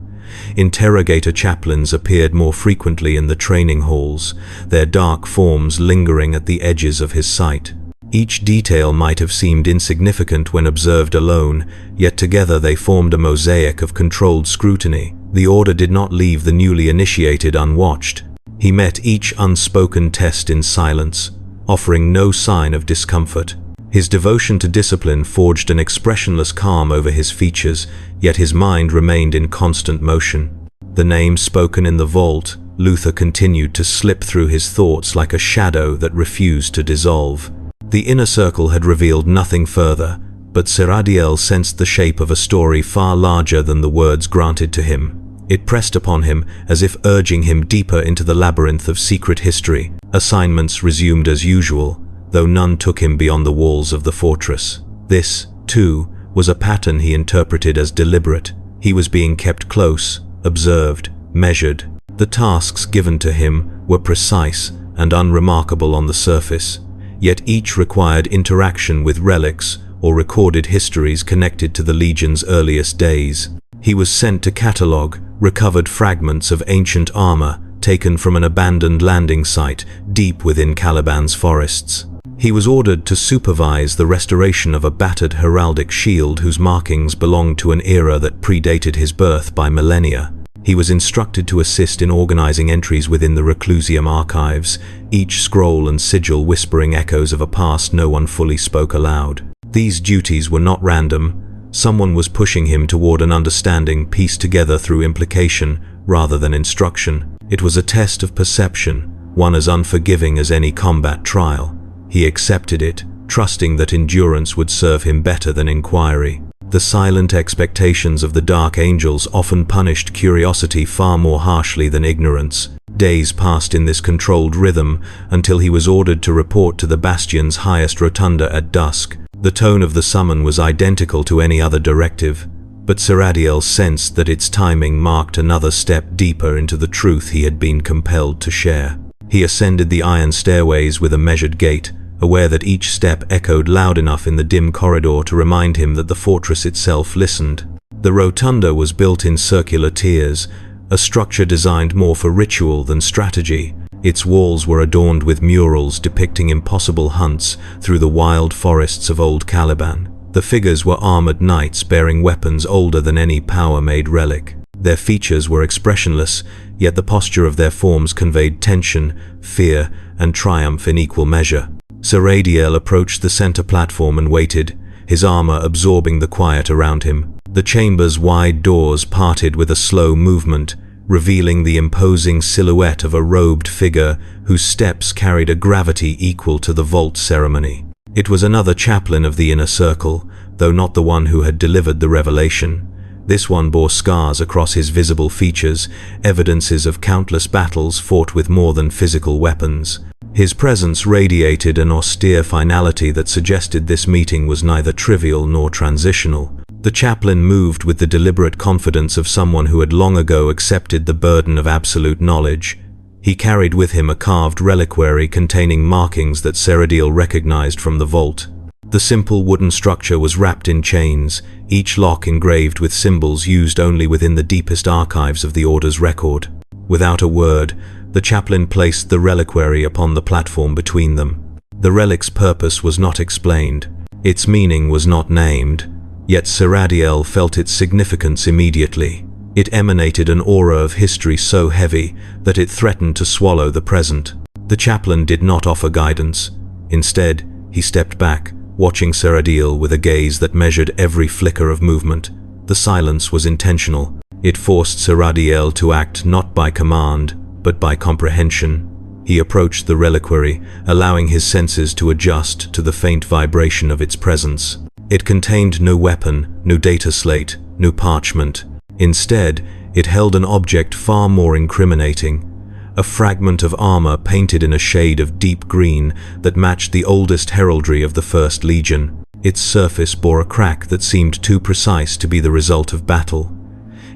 Speaker 1: Interrogator chaplains appeared more frequently in the training halls, their dark forms lingering at the edges of his sight. Each detail might have seemed insignificant when observed alone, yet together they formed a mosaic of controlled scrutiny. The order did not leave the newly initiated unwatched. He met each unspoken test in silence, offering no sign of discomfort. His devotion to discipline forged an expressionless calm over his features, yet his mind remained in constant motion. The name spoken in the vault, Luther continued to slip through his thoughts like a shadow that refused to dissolve. The inner circle had revealed nothing further, but Shrouded sensed the shape of a story far larger than the words granted to him. It pressed upon him as if urging him deeper into the labyrinth of secret history. Assignments resumed as usual, though none took him beyond the walls of the fortress. This, too, was a pattern he interpreted as deliberate. He was being kept close, observed, measured. The tasks given to him were precise and unremarkable on the surface, yet each required interaction with relics or recorded histories connected to the Legion's earliest days. He was sent to catalog recovered fragments of ancient armor taken from an abandoned landing site deep within Caliban's forests. He was ordered to supervise the restoration of a battered heraldic shield whose markings belonged to an era that predated his birth by millennia. He was instructed to assist in organizing entries within the Reclusium archives, each scroll and sigil whispering echoes of a past no one fully spoke aloud. These duties were not random. Someone was pushing him toward an understanding pieced together through implication rather than instruction. It was a test of perception, one as unforgiving as any combat trial. He accepted it, trusting that endurance would serve him better than inquiry. The silent expectations of the Dark Angels often punished curiosity far more harshly than ignorance. Days passed in this controlled rhythm until he was ordered to report to the Bastion's highest rotunda at dusk. The tone of the summon was identical to any other directive, but Shrouded sensed that its timing marked another step deeper into the truth he had been compelled to share. He ascended the iron stairways with a measured gait, aware that each step echoed loud enough in the dim corridor to remind him that the fortress itself listened. The rotunda was built in circular tiers, a structure designed more for ritual than strategy. Its walls were adorned with murals depicting impossible hunts through the wild forests of old Caliban. The figures were armored knights bearing weapons older than any power-made relic. Their features were expressionless, yet the posture of their forms conveyed tension, fear, and triumph in equal measure. Shrouded approached the center platform and waited, his armor absorbing the quiet around him. The chamber's wide doors parted with a slow movement, revealing the imposing silhouette of a robed figure whose steps carried a gravity equal to the vault ceremony. It was another chaplain of the inner circle, though not the one who had delivered the revelation. This one bore scars across his visible features, evidences of countless battles fought with more than physical weapons. His presence radiated an austere finality that suggested this meeting was neither trivial nor transitional. The chaplain moved with the deliberate confidence of someone who had long ago accepted the burden of absolute knowledge. He carried with him a carved reliquary containing markings that Shrouded recognized from the vault. The simple wooden structure was wrapped in chains, each lock engraved with symbols used only within the deepest archives of the Order's record. Without a word, the chaplain placed the reliquary upon the platform between them. The relic's purpose was not explained. Its meaning was not named, yet Shrouded felt its significance immediately. It emanated an aura of history so heavy that it threatened to swallow the present. The chaplain did not offer guidance. Instead, he stepped back, watching Shrouded with a gaze that measured every flicker of movement. The silence was intentional. It forced Shrouded to act not by command, but by comprehension. He approached the reliquary, allowing his senses to adjust to the faint vibration of its presence. It contained no weapon, no data slate, no parchment. Instead, it held an object far more incriminating. A fragment of armor painted in a shade of deep green that matched the oldest heraldry of the First Legion. Its surface bore a crack that seemed too precise to be the result of battle.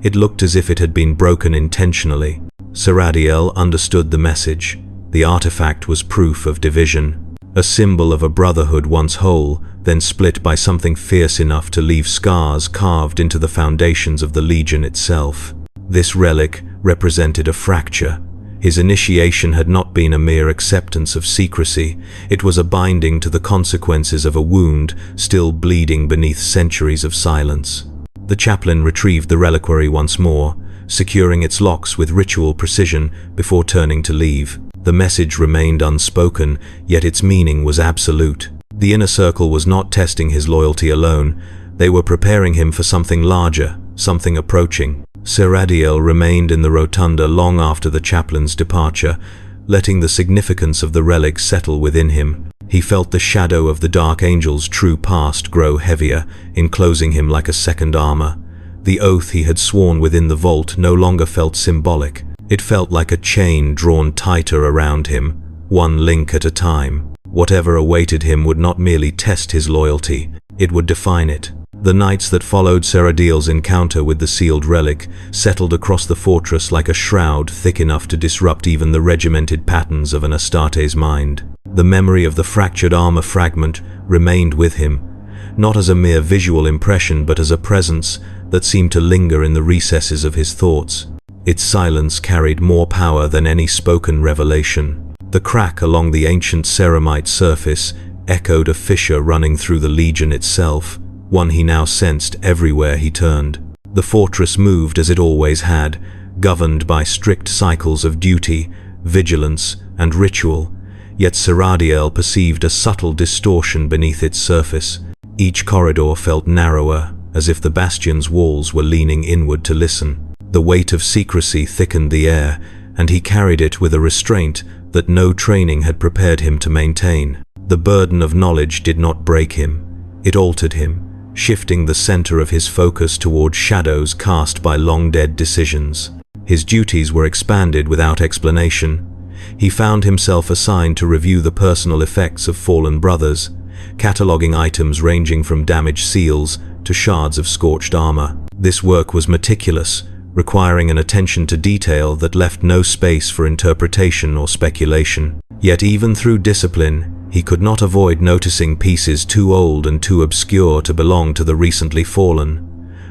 Speaker 1: It looked as if it had been broken intentionally. Shrouded understood the message. The artifact was proof of division, a symbol of a brotherhood once whole, then split by something fierce enough to leave scars carved into the foundations of the Legion itself. This relic represented a fracture. His initiation had not been a mere acceptance of secrecy. It was a binding to the consequences of a wound still bleeding beneath centuries of silence. The chaplain retrieved the reliquary once more, securing its locks with ritual precision before turning to leave. The message remained unspoken, yet its meaning was absolute. The inner circle was not testing his loyalty alone. They were preparing him for something larger, something approaching. Shrouded remained in the rotunda long after the chaplain's departure, letting the significance of the relic settle within him. He felt the shadow of the Dark Angel's true past grow heavier, enclosing him like a second armor. The oath he had sworn within the vault no longer felt symbolic. It felt like a chain drawn tighter around him, one link at a time. Whatever awaited him would not merely test his loyalty, it would define it. The nights that followed Shrouded's encounter with the sealed relic settled across the fortress like a shroud thick enough to disrupt even the regimented patterns of an Astarte's mind. The memory of the fractured armor fragment remained with him, not as a mere visual impression but as a presence that seemed to linger in the recesses of his thoughts. Its silence carried more power than any spoken revelation. The crack along the ancient ceramite surface echoed a fissure running through the Legion itself, one he now sensed everywhere he turned. The fortress moved as it always had, governed by strict cycles of duty, vigilance, and ritual, yet Shrouded perceived a subtle distortion beneath its surface. Each corridor felt narrower, as if the bastion's walls were leaning inward to listen. The weight of secrecy thickened the air, and he carried it with a restraint that no training had prepared him to maintain. The burden of knowledge did not break him. It altered him, shifting the center of his focus toward shadows cast by long-dead decisions. His duties were expanded without explanation. He found himself assigned to review the personal effects of fallen brothers, cataloging items ranging from damaged seals to shards of scorched armor. This work was meticulous, requiring an attention to detail that left no space for interpretation or speculation. Yet even through discipline, he could not avoid noticing pieces too old and too obscure to belong to the recently fallen.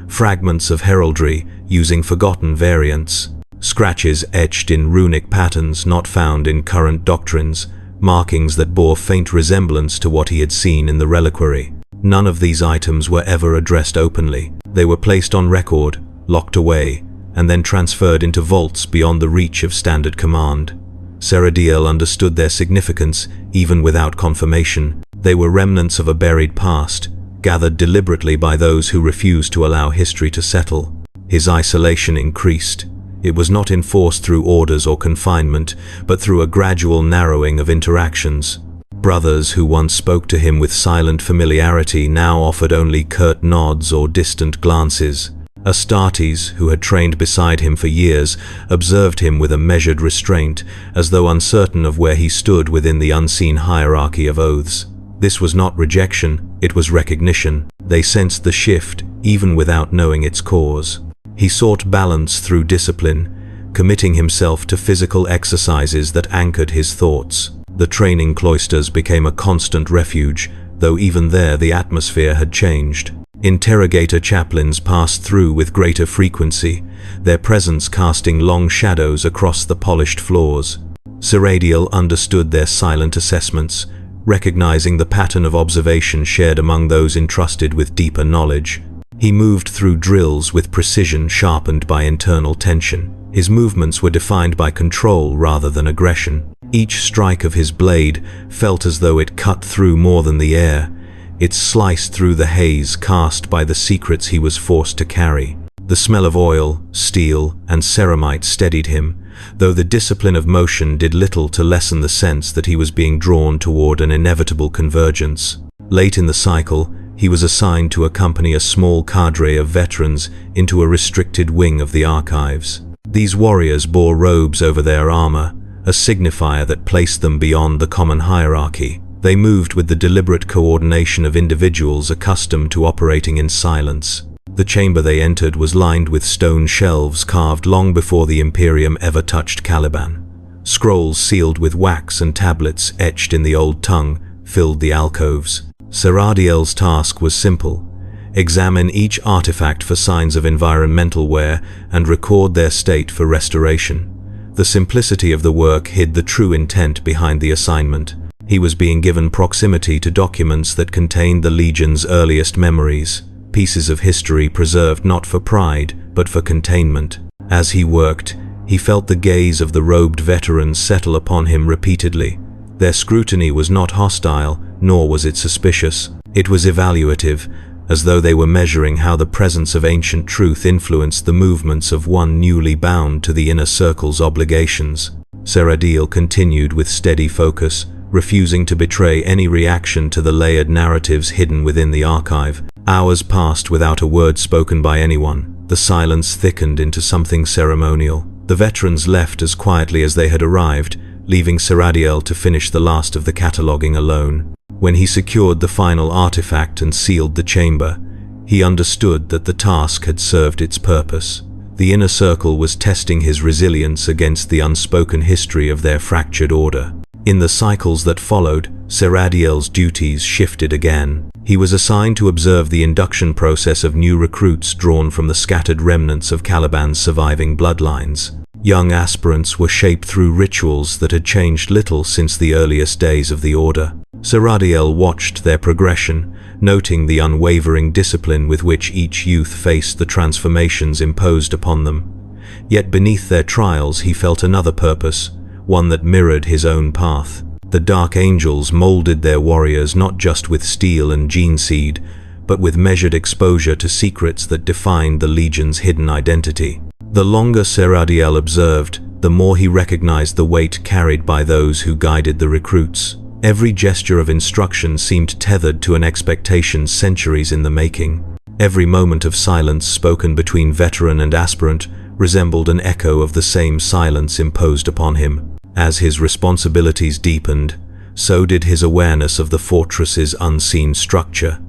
Speaker 1: Fragments of heraldry using forgotten variants, scratches etched in runic patterns not found in current doctrines, markings that bore faint resemblance to what he had seen in the reliquary. None of these items were ever addressed openly. They were placed on record, locked away, and then transferred into vaults beyond the reach of standard command. Shrouded understood their significance even without confirmation. They were remnants of a buried past, gathered deliberately by those who refused to allow history to settle. His isolation increased. It was not enforced through orders or confinement, but through a gradual narrowing of interactions. Brothers who once spoke to him with silent familiarity now offered only curt nods or distant glances. Astartes, who had trained beside him for years, observed him with a measured restraint, as though uncertain of where he stood within the unseen hierarchy of oaths. This was not rejection, it was recognition. They sensed the shift, even without knowing its cause. He sought balance through discipline, committing himself to physical exercises that anchored his thoughts. The training cloisters became a constant refuge, though even there the atmosphere had changed. Interrogator chaplains passed through with greater frequency, their presence casting long shadows across the polished floors. Shrouded understood their silent assessments, recognizing the pattern of observation shared among those entrusted with deeper knowledge. He moved through drills with precision sharpened by internal tension. His movements were defined by control rather than aggression. Each strike of his blade felt as though it cut through more than the air. It sliced through the haze cast by the secrets he was forced to carry. The smell of oil, steel, and ceramite steadied him, though the discipline of motion did little to lessen the sense that he was being drawn toward an inevitable convergence. Late in the cycle, he was assigned to accompany a small cadre of veterans into a restricted wing of the archives. These warriors bore robes over their armor, a signifier that placed them beyond the common hierarchy. They moved with the deliberate coordination of individuals accustomed to operating in silence. The chamber they entered was lined with stone shelves carved long before the Imperium ever touched Caliban. Scrolls sealed with wax and tablets etched in the old tongue filled the alcoves. Shrouded's task was simple: examine each artifact for signs of environmental wear and record their state for restoration. The simplicity of the work hid the true intent behind the assignment. He was being given proximity to documents that contained the Legion's earliest memories, pieces of history preserved not for pride, but for containment. As he worked, he felt the gaze of the robed veterans settle upon him repeatedly. Their scrutiny was not hostile, nor was it suspicious. It was evaluative, as though they were measuring how the presence of ancient truth influenced the movements of one newly bound to the inner circle's obligations. Shrouded continued with steady focus, refusing to betray any reaction to the layered narratives hidden within the archive. Hours passed without a word spoken by anyone. The silence thickened into something ceremonial. The veterans left as quietly as they had arrived, leaving Shrouded to finish the last of the cataloging alone. When he secured the final artifact and sealed the chamber, he understood that the task had served its purpose. The inner circle was testing his resilience against the unspoken history of their fractured order. In the cycles that followed, Shrouded's duties shifted again. He was assigned to observe the induction process of new recruits drawn from the scattered remnants of Caliban's surviving bloodlines. Young aspirants were shaped through rituals that had changed little since the earliest days of the Order. Shrouded watched their progression, noting the unwavering discipline with which each youth faced the transformations imposed upon them. Yet beneath their trials he felt another purpose, one that mirrored his own path. The Dark Angels molded their warriors not just with steel and gene seed, but with measured exposure to secrets that defined the Legion's hidden identity. The longer Shrouded observed, the more he recognized the weight carried by those who guided the recruits. Every gesture of instruction seemed tethered to an expectation centuries in the making. Every moment of silence spoken between veteran and aspirant resembled an echo of the same silence imposed upon him. As his responsibilities deepened, so did his awareness of the fortress's unseen structure.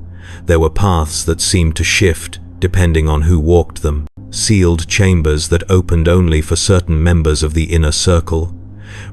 Speaker 1: There were paths that seemed to shift, depending on who walked them. Sealed chambers that opened only for certain members of the inner circle.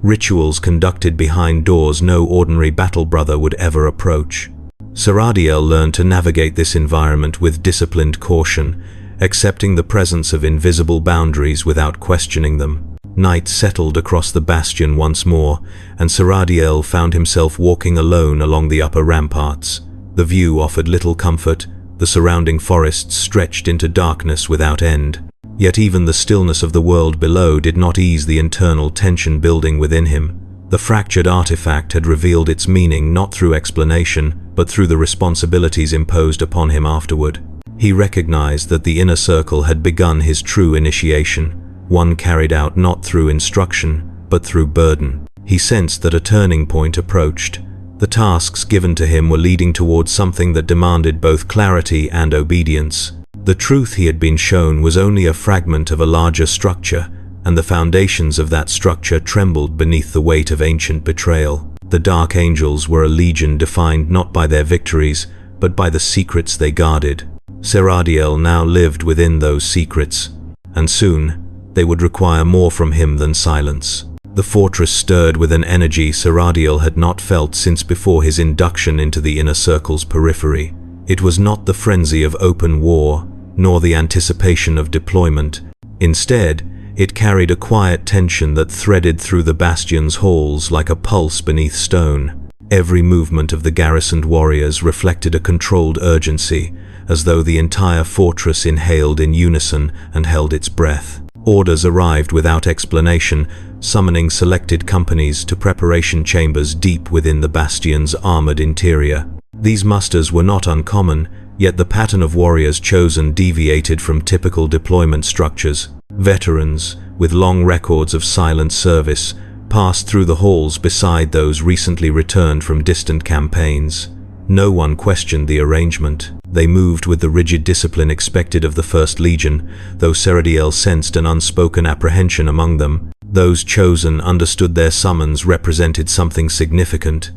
Speaker 1: Rituals conducted behind doors no ordinary battle brother would ever approach. Shrouded learned to navigate this environment with disciplined caution, accepting the presence of invisible boundaries without questioning them. Night settled across the bastion once more, and Shrouded found himself walking alone along the upper ramparts. The view offered little comfort. The surrounding forests stretched into darkness without end. Yet even the stillness of the world below did not ease the internal tension building within him. The fractured artifact had revealed its meaning not through explanation, but through the responsibilities imposed upon him afterward. He recognized that the inner circle had begun his true initiation, one carried out not through instruction, but through burden. He sensed that a turning point approached. The tasks given to him were leading towards something that demanded both clarity and obedience. The truth he had been shown was only a fragment of a larger structure, and the foundations of that structure trembled beneath the weight of ancient betrayal. The Dark Angels were a legion defined not by their victories, but by the secrets they guarded. Shrouded now lived within those secrets, and soon they would require more from him than silence. The fortress stirred with an energy Shrouded had not felt since before his induction into the inner circle's periphery. It was not the frenzy of open war, nor the anticipation of deployment. Instead, it carried a quiet tension that threaded through the bastion's halls like a pulse beneath stone. Every movement of the garrisoned warriors reflected a controlled urgency, as though the entire fortress inhaled in unison and held its breath. Orders arrived without explanation, summoning selected companies to preparation chambers deep within the bastion's armored interior. These musters were not uncommon, yet the pattern of warriors chosen deviated from typical deployment structures. Veterans, with long records of silent service, passed through the halls beside those recently returned from distant campaigns. No one questioned the arrangement. They moved with the rigid discipline expected of the First Legion, though Shrouded sensed an unspoken apprehension among them. Those chosen understood their summons represented something significant,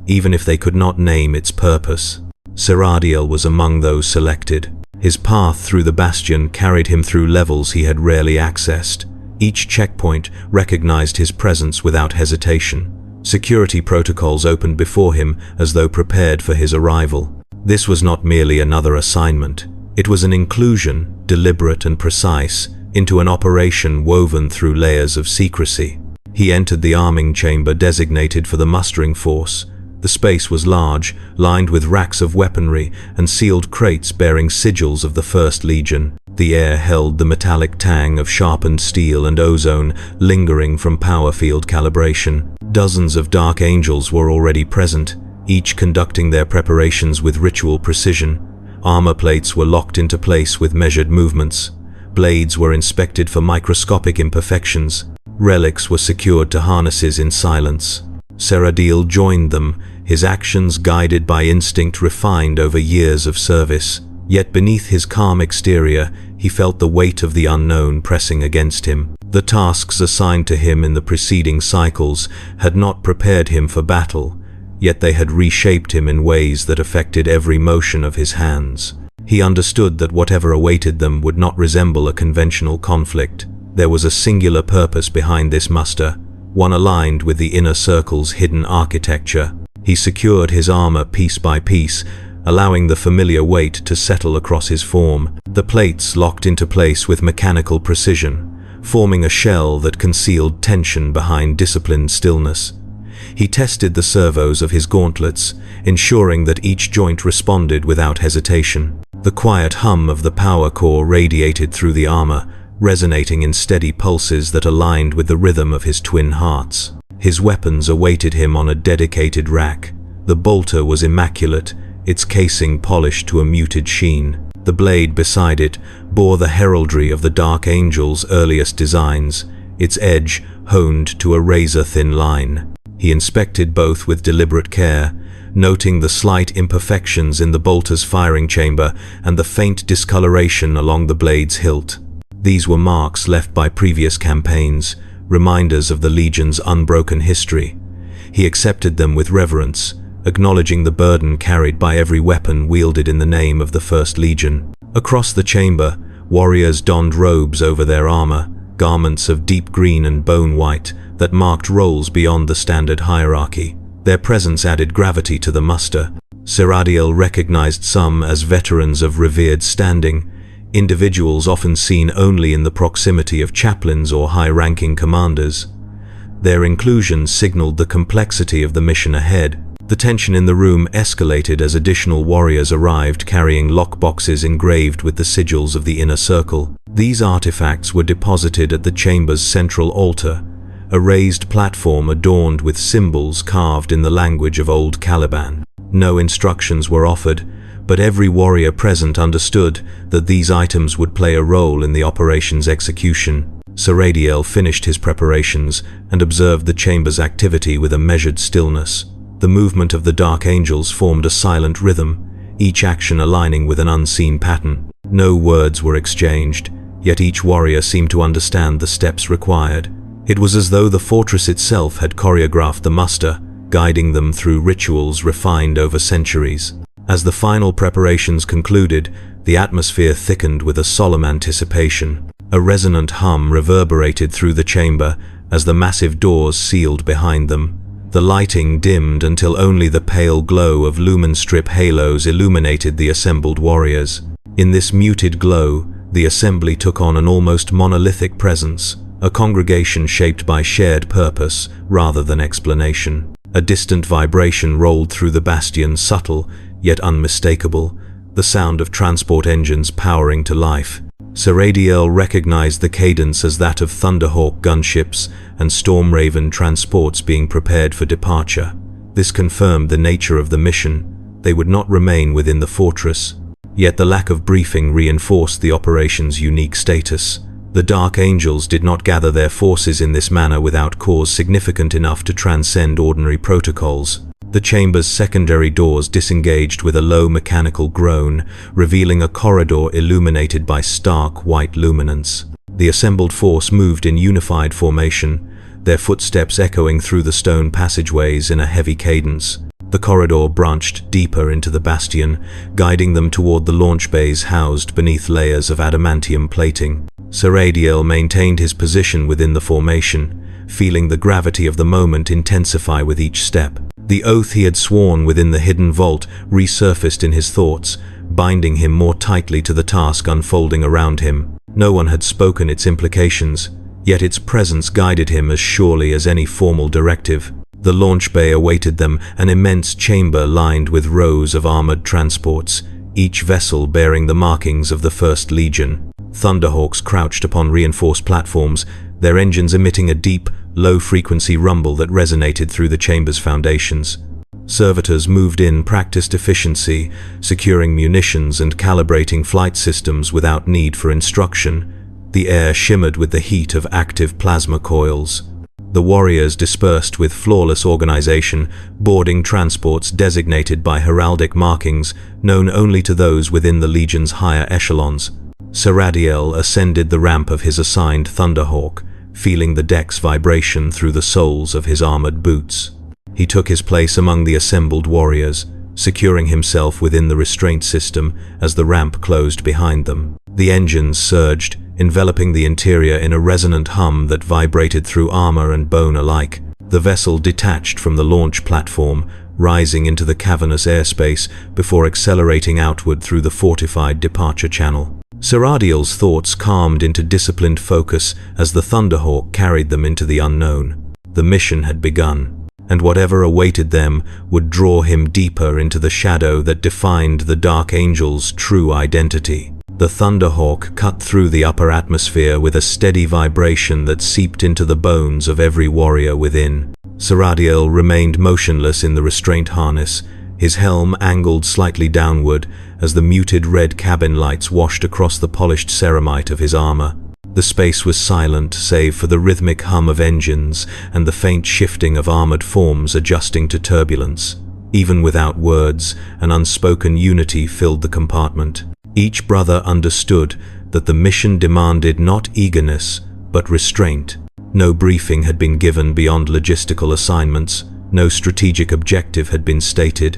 Speaker 1: even if they could not name its purpose. Shrouded was among those selected. His path through the bastion carried him through levels he had rarely accessed. Each checkpoint recognized his presence without hesitation. Security protocols opened before him as though prepared for his arrival. This was not merely another assignment. It was an inclusion, deliberate and precise, into an operation woven through layers of secrecy. He entered the arming chamber designated for the mustering force. The space was large, lined with racks of weaponry and sealed crates bearing sigils of the First Legion. The air held the metallic tang of sharpened steel and ozone lingering from power field calibration. Dozens of dark angels were already present, each conducting their preparations with ritual precision. Armor plates were locked into place with measured movements. Blades were inspected for microscopic imperfections. Relics were secured to harnesses in silence. Shrouded joined them, his actions guided by instinct refined over years of service. Yet beneath his calm exterior, he felt the weight of the unknown pressing against him. The tasks assigned to him in the preceding cycles had not prepared him for battle, yet they had reshaped him in ways that affected every motion of his hands. He understood that whatever awaited them would not resemble a conventional conflict. There was a singular purpose behind this muster, one aligned with the inner circle's hidden architecture. He secured his armor piece by piece, allowing the familiar weight to settle across his form. The plates locked into place with mechanical precision, forming a shell that concealed tension behind disciplined stillness. He tested the servos of his gauntlets, ensuring that each joint responded without hesitation. The quiet hum of the power core radiated through the armor, resonating in steady pulses that aligned with the rhythm of his twin hearts. His weapons awaited him on a dedicated rack. The bolter was immaculate, its casing polished to a muted sheen. The blade beside it bore the heraldry of the Dark Angel's earliest designs, its edge honed to a razor-thin line. He inspected both with deliberate care, noting the slight imperfections in the bolter's firing chamber and the faint discoloration along the blade's hilt. These were marks left by previous campaigns, reminders of the Legion's unbroken history. He accepted them with reverence, acknowledging the burden carried by every weapon wielded in the name of the First Legion. Across the chamber, warriors donned robes over their armor, garments of deep green and bone white that marked roles beyond the standard hierarchy. Their presence added gravity to the muster. Shrouded recognized some as veterans of revered standing, individuals often seen only in the proximity of chaplains or high-ranking commanders. Their inclusion signaled the complexity of the mission ahead. The tension in the room escalated as additional warriors arrived carrying lockboxes engraved with the sigils of the inner circle. These artifacts were deposited at the chamber's central altar, a raised platform adorned with symbols carved in the language of old Caliban. No instructions were offered, but every warrior present understood that these items would play a role in the operation's execution. Shrouded finished his preparations and observed the chamber's activity with a measured stillness. The movement of the Dark Angels formed a silent rhythm, each action aligning with an unseen pattern. No words were exchanged, yet each warrior seemed to understand the steps required. It was as though the fortress itself had choreographed the muster, guiding them through rituals refined over centuries. As the final preparations concluded, the atmosphere thickened with a solemn anticipation. A resonant hum reverberated through the chamber, as the massive doors sealed behind them. The lighting dimmed until only the pale glow of lumen strip halos illuminated the assembled warriors. In this muted glow, the assembly took on an almost monolithic presence, a congregation shaped by shared purpose rather than explanation. A distant vibration rolled through the bastion, subtle yet unmistakable, the sound of transport engines powering to life. Shrouded recognized the cadence as that of Thunderhawk gunships and Storm Raven transports being prepared for departure. This confirmed the nature of the mission. They would not remain within the fortress. Yet the lack of briefing reinforced the operation's unique status. The Dark Angels did not gather their forces in this manner without cause significant enough to transcend ordinary protocols. The chamber's secondary doors disengaged with a low mechanical groan, revealing a corridor illuminated by stark white luminance. The assembled force moved in unified formation, their footsteps echoing through the stone passageways in a heavy cadence. The corridor branched deeper into the bastion, guiding them toward the launch bays housed beneath layers of adamantium plating. Shrouded maintained his position within the formation, feeling the gravity of the moment intensify with each step. The oath he had sworn within the hidden vault resurfaced in his thoughts, binding him more tightly to the task unfolding around him. No one had spoken its implications, yet its presence guided him as surely as any formal directive. The launch bay awaited them, an immense chamber lined with rows of armored transports, each vessel bearing the markings of the First Legion. Thunderhawks crouched upon reinforced platforms, their engines emitting a deep, low-frequency rumble that resonated through the chamber's foundations. Servitors moved in, practiced efficiency, securing munitions and calibrating flight systems without need for instruction. The air shimmered with the heat of active plasma coils. The warriors dispersed with flawless organization, boarding transports designated by heraldic markings known only to those within the Legion's higher echelons. Shrouded ascended the ramp of his assigned Thunderhawk, feeling the deck's vibration through the soles of his armored boots. He took his place among the assembled warriors, securing himself within the restraint system as the ramp closed behind them. The engines surged, enveloping the interior in a resonant hum that vibrated through armor and bone alike. The vessel detached from the launch platform, rising into the cavernous airspace before accelerating outward through the fortified departure channel. Shrouded's thoughts calmed into disciplined focus as the Thunderhawk carried them into the unknown. The mission had begun, and whatever awaited them would draw him deeper into the shadow that defined the Dark Angel's true identity. The Thunderhawk cut through the upper atmosphere with a steady vibration that seeped into the bones of every warrior within. Shrouded remained motionless in the restraint harness, his helm angled slightly downward as the muted red cabin lights washed across the polished ceramite of his armor. The space was silent save for the rhythmic hum of engines and the faint shifting of armored forms adjusting to turbulence. Even without words, an unspoken unity filled the compartment. Each brother understood that the mission demanded not eagerness, but restraint. No briefing had been given beyond logistical assignments, no strategic objective had been stated.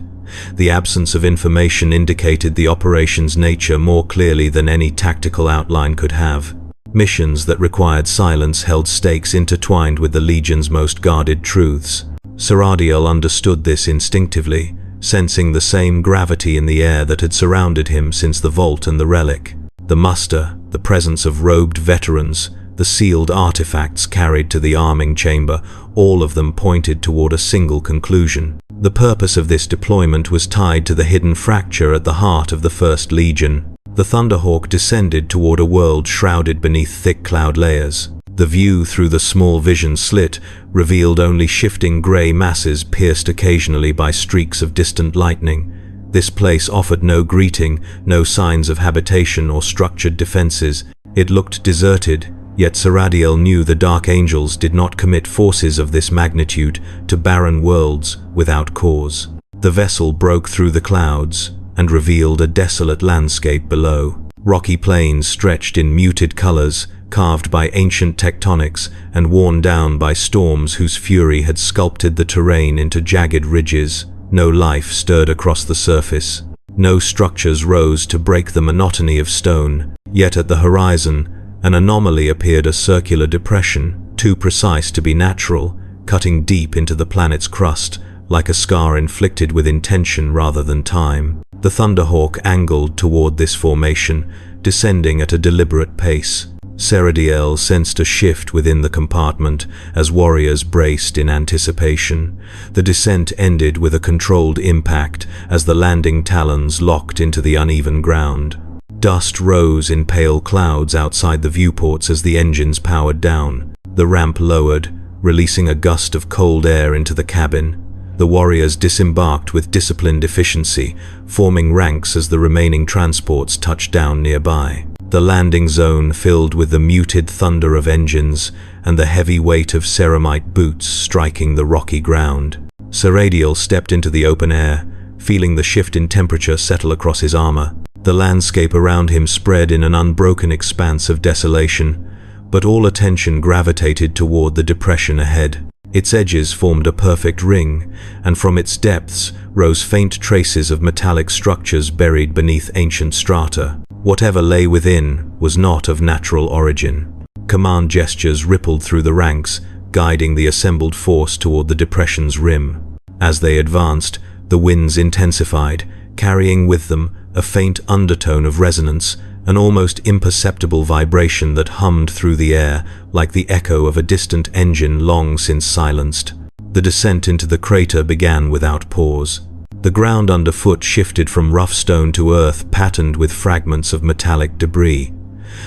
Speaker 1: The absence of information indicated the operation's nature more clearly than any tactical outline could have. Missions that required silence held stakes intertwined with the Legion's most guarded truths. Shrouded understood this instinctively, sensing the same gravity in the air that had surrounded him since the vault and the relic. The muster, the presence of robed veterans, the sealed artifacts carried to the arming chamber, all of them pointed toward a single conclusion. The purpose of this deployment was tied to the hidden fracture at the heart of the First Legion. The Thunderhawk descended toward a world shrouded beneath thick cloud layers. The view through the small vision slit revealed only shifting gray masses pierced occasionally by streaks of distant lightning. This place offered no greeting, no signs of habitation or structured defenses. It looked deserted, yet Shrouded knew the Dark Angels did not commit forces of this magnitude to barren worlds without cause. The vessel broke through the clouds and revealed a desolate landscape below. Rocky plains stretched in muted colors, carved by ancient tectonics and worn down by storms whose fury had sculpted the terrain into jagged ridges. No life stirred across the surface. No structures rose to break the monotony of stone. Yet at the horizon, an anomaly appeared, a circular depression, too precise to be natural, cutting deep into the planet's crust, like a scar inflicted with intention rather than time. The Thunderhawk angled toward this formation, descending at a deliberate pace. Shrouded sensed a shift within the compartment as warriors braced in anticipation. The descent ended with a controlled impact as the landing talons locked into the uneven ground. Dust rose in pale clouds outside the viewports as the engines powered down. The ramp lowered, releasing a gust of cold air into the cabin. The warriors disembarked with disciplined efficiency, forming ranks as the remaining transports touched down nearby. The landing zone filled with the muted thunder of engines and the heavy weight of ceramite boots striking the rocky ground. Shrouded stepped into the open air, feeling the shift in temperature settle across his armor. The landscape around him spread in an unbroken expanse of desolation, but all attention gravitated toward the depression ahead. Its edges formed a perfect ring, and from its depths rose faint traces of metallic structures buried beneath ancient strata. Whatever lay within was not of natural origin. Command gestures rippled through the ranks, guiding the assembled force toward the depression's rim. As they advanced, the winds intensified, carrying with them a faint undertone of resonance, an almost imperceptible vibration that hummed through the air like the echo of a distant engine long since silenced. The descent into the crater began without pause. The ground underfoot shifted from rough stone to earth patterned with fragments of metallic debris.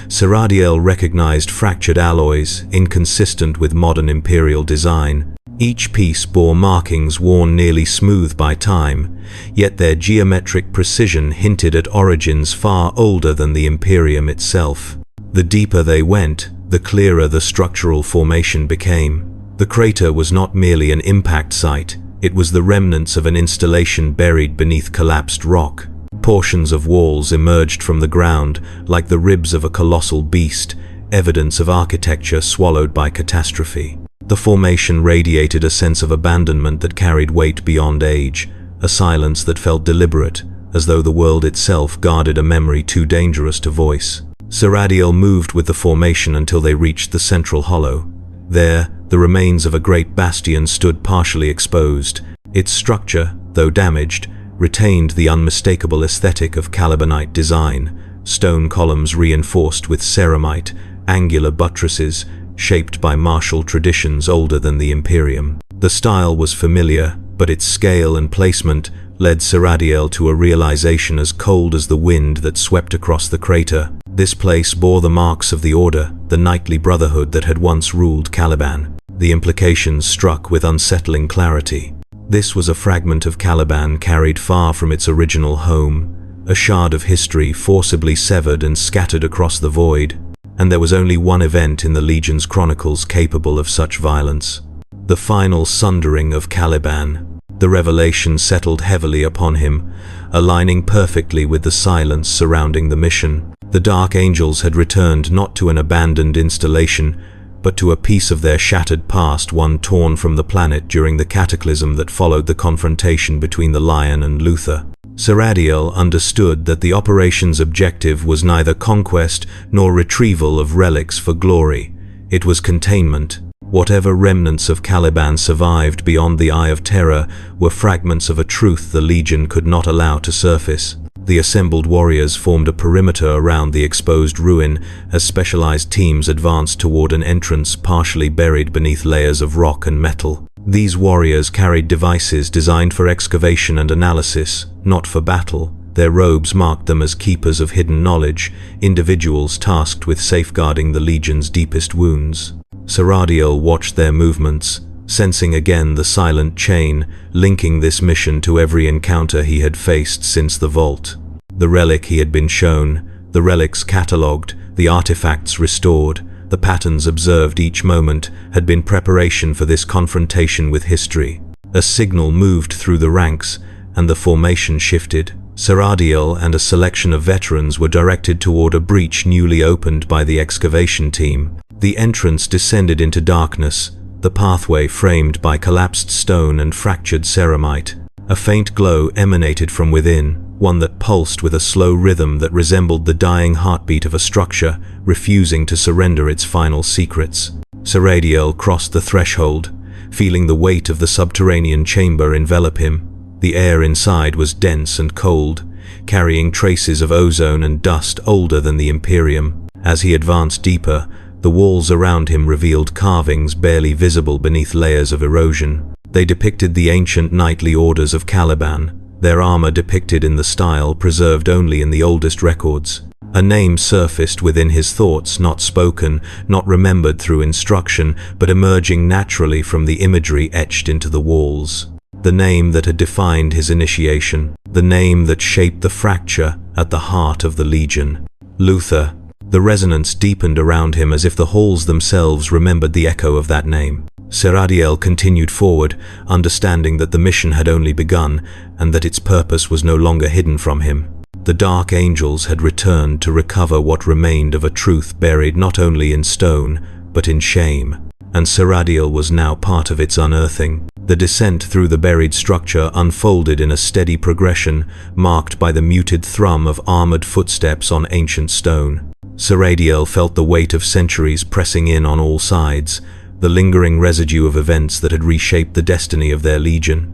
Speaker 1: Shrouded recognized fractured alloys, inconsistent with modern imperial design. Each piece bore markings worn nearly smooth by time, yet their geometric precision hinted at origins far older than the Imperium itself. The deeper they went, the clearer the structural formation became. The crater was not merely an impact site, it was the remnants of an installation buried beneath collapsed rock. Portions of walls emerged from the ground like the ribs of a colossal beast, evidence of architecture swallowed by catastrophe. The formation radiated a sense of abandonment that carried weight beyond age, a silence that felt deliberate, as though the world itself guarded a memory too dangerous to voice. Shrouded moved with the formation until they reached the central hollow. There, the remains of a great bastion stood partially exposed. Its structure, though damaged, retained the unmistakable aesthetic of Calibanite design, stone columns reinforced with ceramite, angular buttresses, shaped by martial traditions older than the Imperium. The style was familiar, but its scale and placement led Shrouded to a realization as cold as the wind that swept across the crater. This place bore the marks of the Order, the knightly brotherhood that had once ruled Caliban. The implications struck with unsettling clarity. This was a fragment of Caliban carried far from its original home, a shard of history forcibly severed and scattered across the void. And there was only one event in the Legion's chronicles capable of such violence: the final sundering of Caliban. The revelation settled heavily upon him, aligning perfectly with the silence surrounding the mission. The Dark Angels had returned not to an abandoned installation, but to a piece of their shattered past, one torn from the planet during the cataclysm that followed the confrontation between the Lion and Luther. Shrouded understood that the operation's objective was neither conquest nor retrieval of relics for glory. It was containment. Whatever remnants of Caliban survived beyond the Eye of Terror were fragments of a truth the Legion could not allow to surface. The assembled warriors formed a perimeter around the exposed ruin as specialized teams advanced toward an entrance partially buried beneath layers of rock and metal. These warriors carried devices designed for excavation and analysis, not for battle. Their robes marked them as keepers of hidden knowledge, individuals tasked with safeguarding the Legion's deepest wounds. Shrouded watched their movements, sensing again the silent chain linking this mission to every encounter he had faced since the vault. The relic he had been shown, the relics catalogued, the artifacts restored, the patterns observed each moment had been preparation for this confrontation with history. A signal moved through the ranks, and the formation shifted. Shrouded and a selection of veterans were directed toward a breach newly opened by the excavation team. The entrance descended into darkness, the pathway framed by collapsed stone and fractured ceramite. A faint glow emanated from within, one that pulsed with a slow rhythm that resembled the dying heartbeat of a structure refusing to surrender its final secrets. Shrouded crossed the threshold, feeling the weight of the subterranean chamber envelop him. The air inside was dense and cold, carrying traces of ozone and dust older than the Imperium. As he advanced deeper, the walls around him revealed carvings barely visible beneath layers of erosion. They depicted the ancient knightly orders of Caliban, their armor depicted in the style preserved only in the oldest records. A name surfaced within his thoughts, not spoken, not remembered through instruction, but emerging naturally from the imagery etched into the walls. The name that had defined his initiation, the name that shaped the fracture at the heart of the Legion. Luther. The resonance deepened around him as if the halls themselves remembered the echo of that name. Shrouded continued forward, understanding that the mission had only begun and that its purpose was no longer hidden from him. The dark angels had returned to recover what remained of a truth buried not only in stone, but in shame, and Shrouded was now part of its unearthing. The descent through the buried structure unfolded in a steady progression, marked by the muted thrum of armored footsteps on ancient stone. Shrouded felt the weight of centuries pressing in on all sides, the lingering residue of events that had reshaped the destiny of their legion.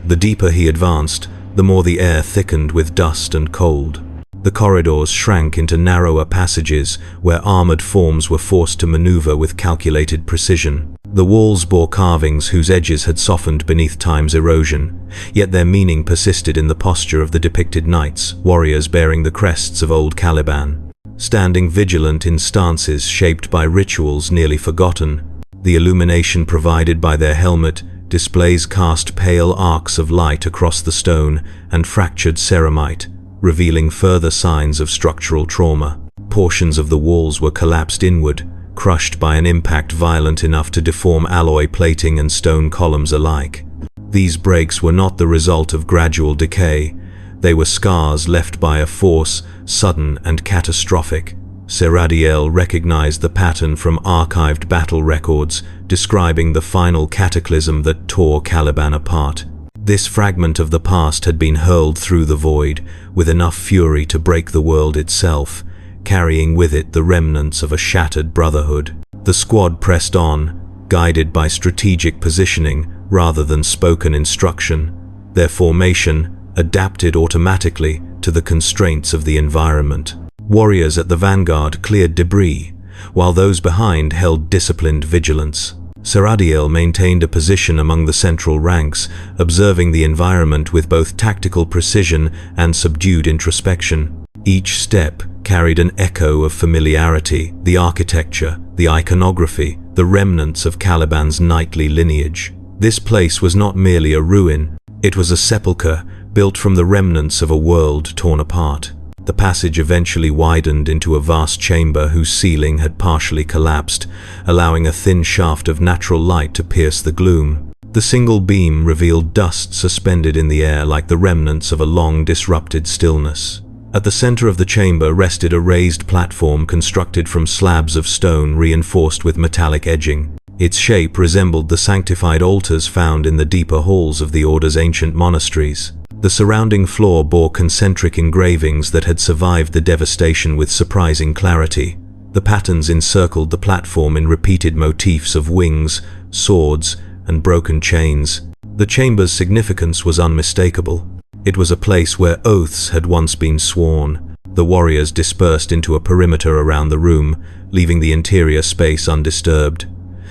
Speaker 1: The deeper he advanced, the more the air thickened with dust and cold. The corridors shrank into narrower passages where armored forms were forced to maneuver with calculated precision. The walls bore carvings whose edges had softened beneath time's erosion, yet their meaning persisted in the posture of the depicted knights, warriors bearing the crests of old Caliban, standing vigilant in stances shaped by rituals nearly forgotten. The illumination provided by their helmet displays cast pale arcs of light across the stone and fractured ceramite, revealing further signs of structural trauma. Portions of the walls were collapsed inward, crushed by an impact violent enough to deform alloy plating and stone columns alike. These breaks were not the result of gradual decay. They were scars left by a force, sudden and catastrophic. Shrouded recognized the pattern from archived battle records, describing the final cataclysm that tore Caliban apart. This fragment of the past had been hurled through the void, with enough fury to break the world itself, carrying with it the remnants of a shattered brotherhood. The squad pressed on, guided by strategic positioning rather than spoken instruction. Their formation adapted automatically to the constraints of the environment. Warriors at the vanguard cleared debris, while those behind held disciplined vigilance. Shrouded maintained a position among the central ranks, observing the environment with both tactical precision and subdued introspection. Each step carried an echo of familiarity, the architecture, the iconography, the remnants of Caliban's knightly lineage. This place was not merely a ruin, it was a sepulchre built from the remnants of a world torn apart. The passage eventually widened into a vast chamber whose ceiling had partially collapsed, allowing a thin shaft of natural light to pierce the gloom. The single beam revealed dust suspended in the air like the remnants of a long disrupted stillness. At the center of the chamber rested a raised platform constructed from slabs of stone reinforced with metallic edging. Its shape resembled the sanctified altars found in the deeper halls of the Order's ancient monasteries. The surrounding floor bore concentric engravings that had survived the devastation with surprising clarity. The patterns encircled the platform in repeated motifs of wings, swords, and broken chains. The chamber's significance was unmistakable. It was a place where oaths had once been sworn. The warriors dispersed into a perimeter around the room, leaving the interior space undisturbed.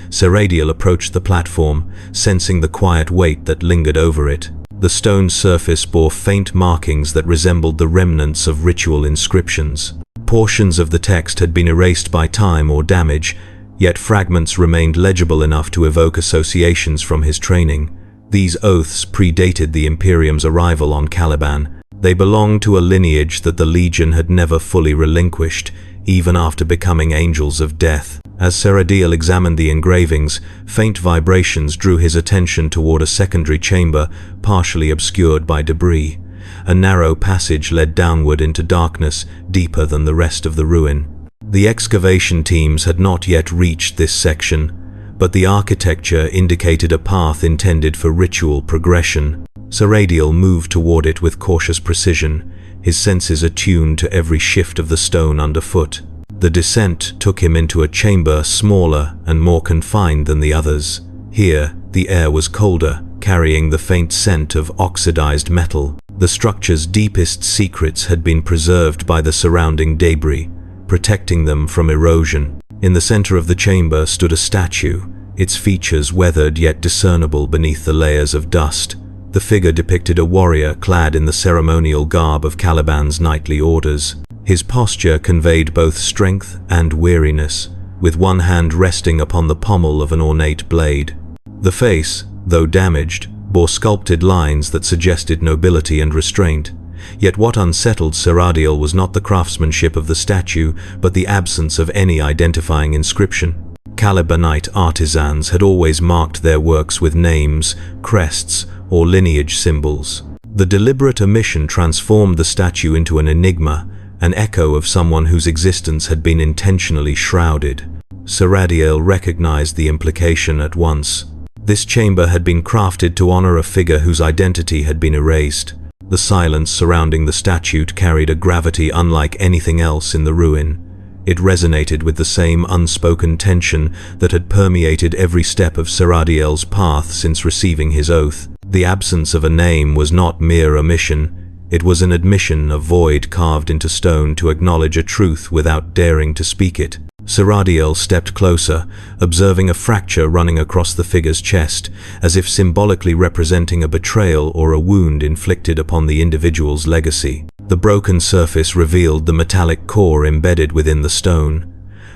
Speaker 1: Shrouded approached the platform, sensing the quiet weight that lingered over it. The stone surface bore faint markings that resembled the remnants of ritual inscriptions. Portions of the text had been erased by time or damage, yet fragments remained legible enough to evoke associations from his training. These oaths predated the Imperium's arrival on Caliban. They belonged to a lineage that the Legion had never fully relinquished, even after becoming angels of death. As Shrouded examined the engravings, faint vibrations drew his attention toward a secondary chamber, partially obscured by debris. A narrow passage led downward into darkness, deeper than the rest of the ruin. The excavation teams had not yet reached this section, but the architecture indicated a path intended for ritual progression. Shrouded moved toward it with cautious precision, his senses attuned to every shift of the stone underfoot. The descent took him into a chamber smaller and more confined than the others. Here, the air was colder, carrying the faint scent of oxidized metal. The structure's deepest secrets had been preserved by the surrounding debris, protecting them from erosion. In the center of the chamber stood a statue, its features weathered yet discernible beneath the layers of dust. The figure depicted a warrior clad in the ceremonial garb of Caliban's knightly orders. His posture conveyed both strength and weariness, with one hand resting upon the pommel of an ornate blade. The face, though damaged, bore sculpted lines that suggested nobility and restraint. Yet what unsettled Shrouded was not the craftsmanship of the statue, but the absence of any identifying inscription. Calibanite artisans had always marked their works with names, crests, or lineage symbols. The deliberate omission transformed the statue into an enigma, an echo of someone whose existence had been intentionally shrouded. Shrouded recognized the implication at once. This chamber had been crafted to honor a figure whose identity had been erased. The silence surrounding the statue carried a gravity unlike anything else in the ruin. It resonated with the same unspoken tension that had permeated every step of Shrouded's path since receiving his oath. The absence of a name was not mere omission. It was an admission, a void carved into stone to acknowledge a truth without daring to speak it. Shrouded stepped closer, observing a fracture running across the figure's chest, as if symbolically representing a betrayal or a wound inflicted upon the individual's legacy. The broken surface revealed the metallic core embedded within the stone,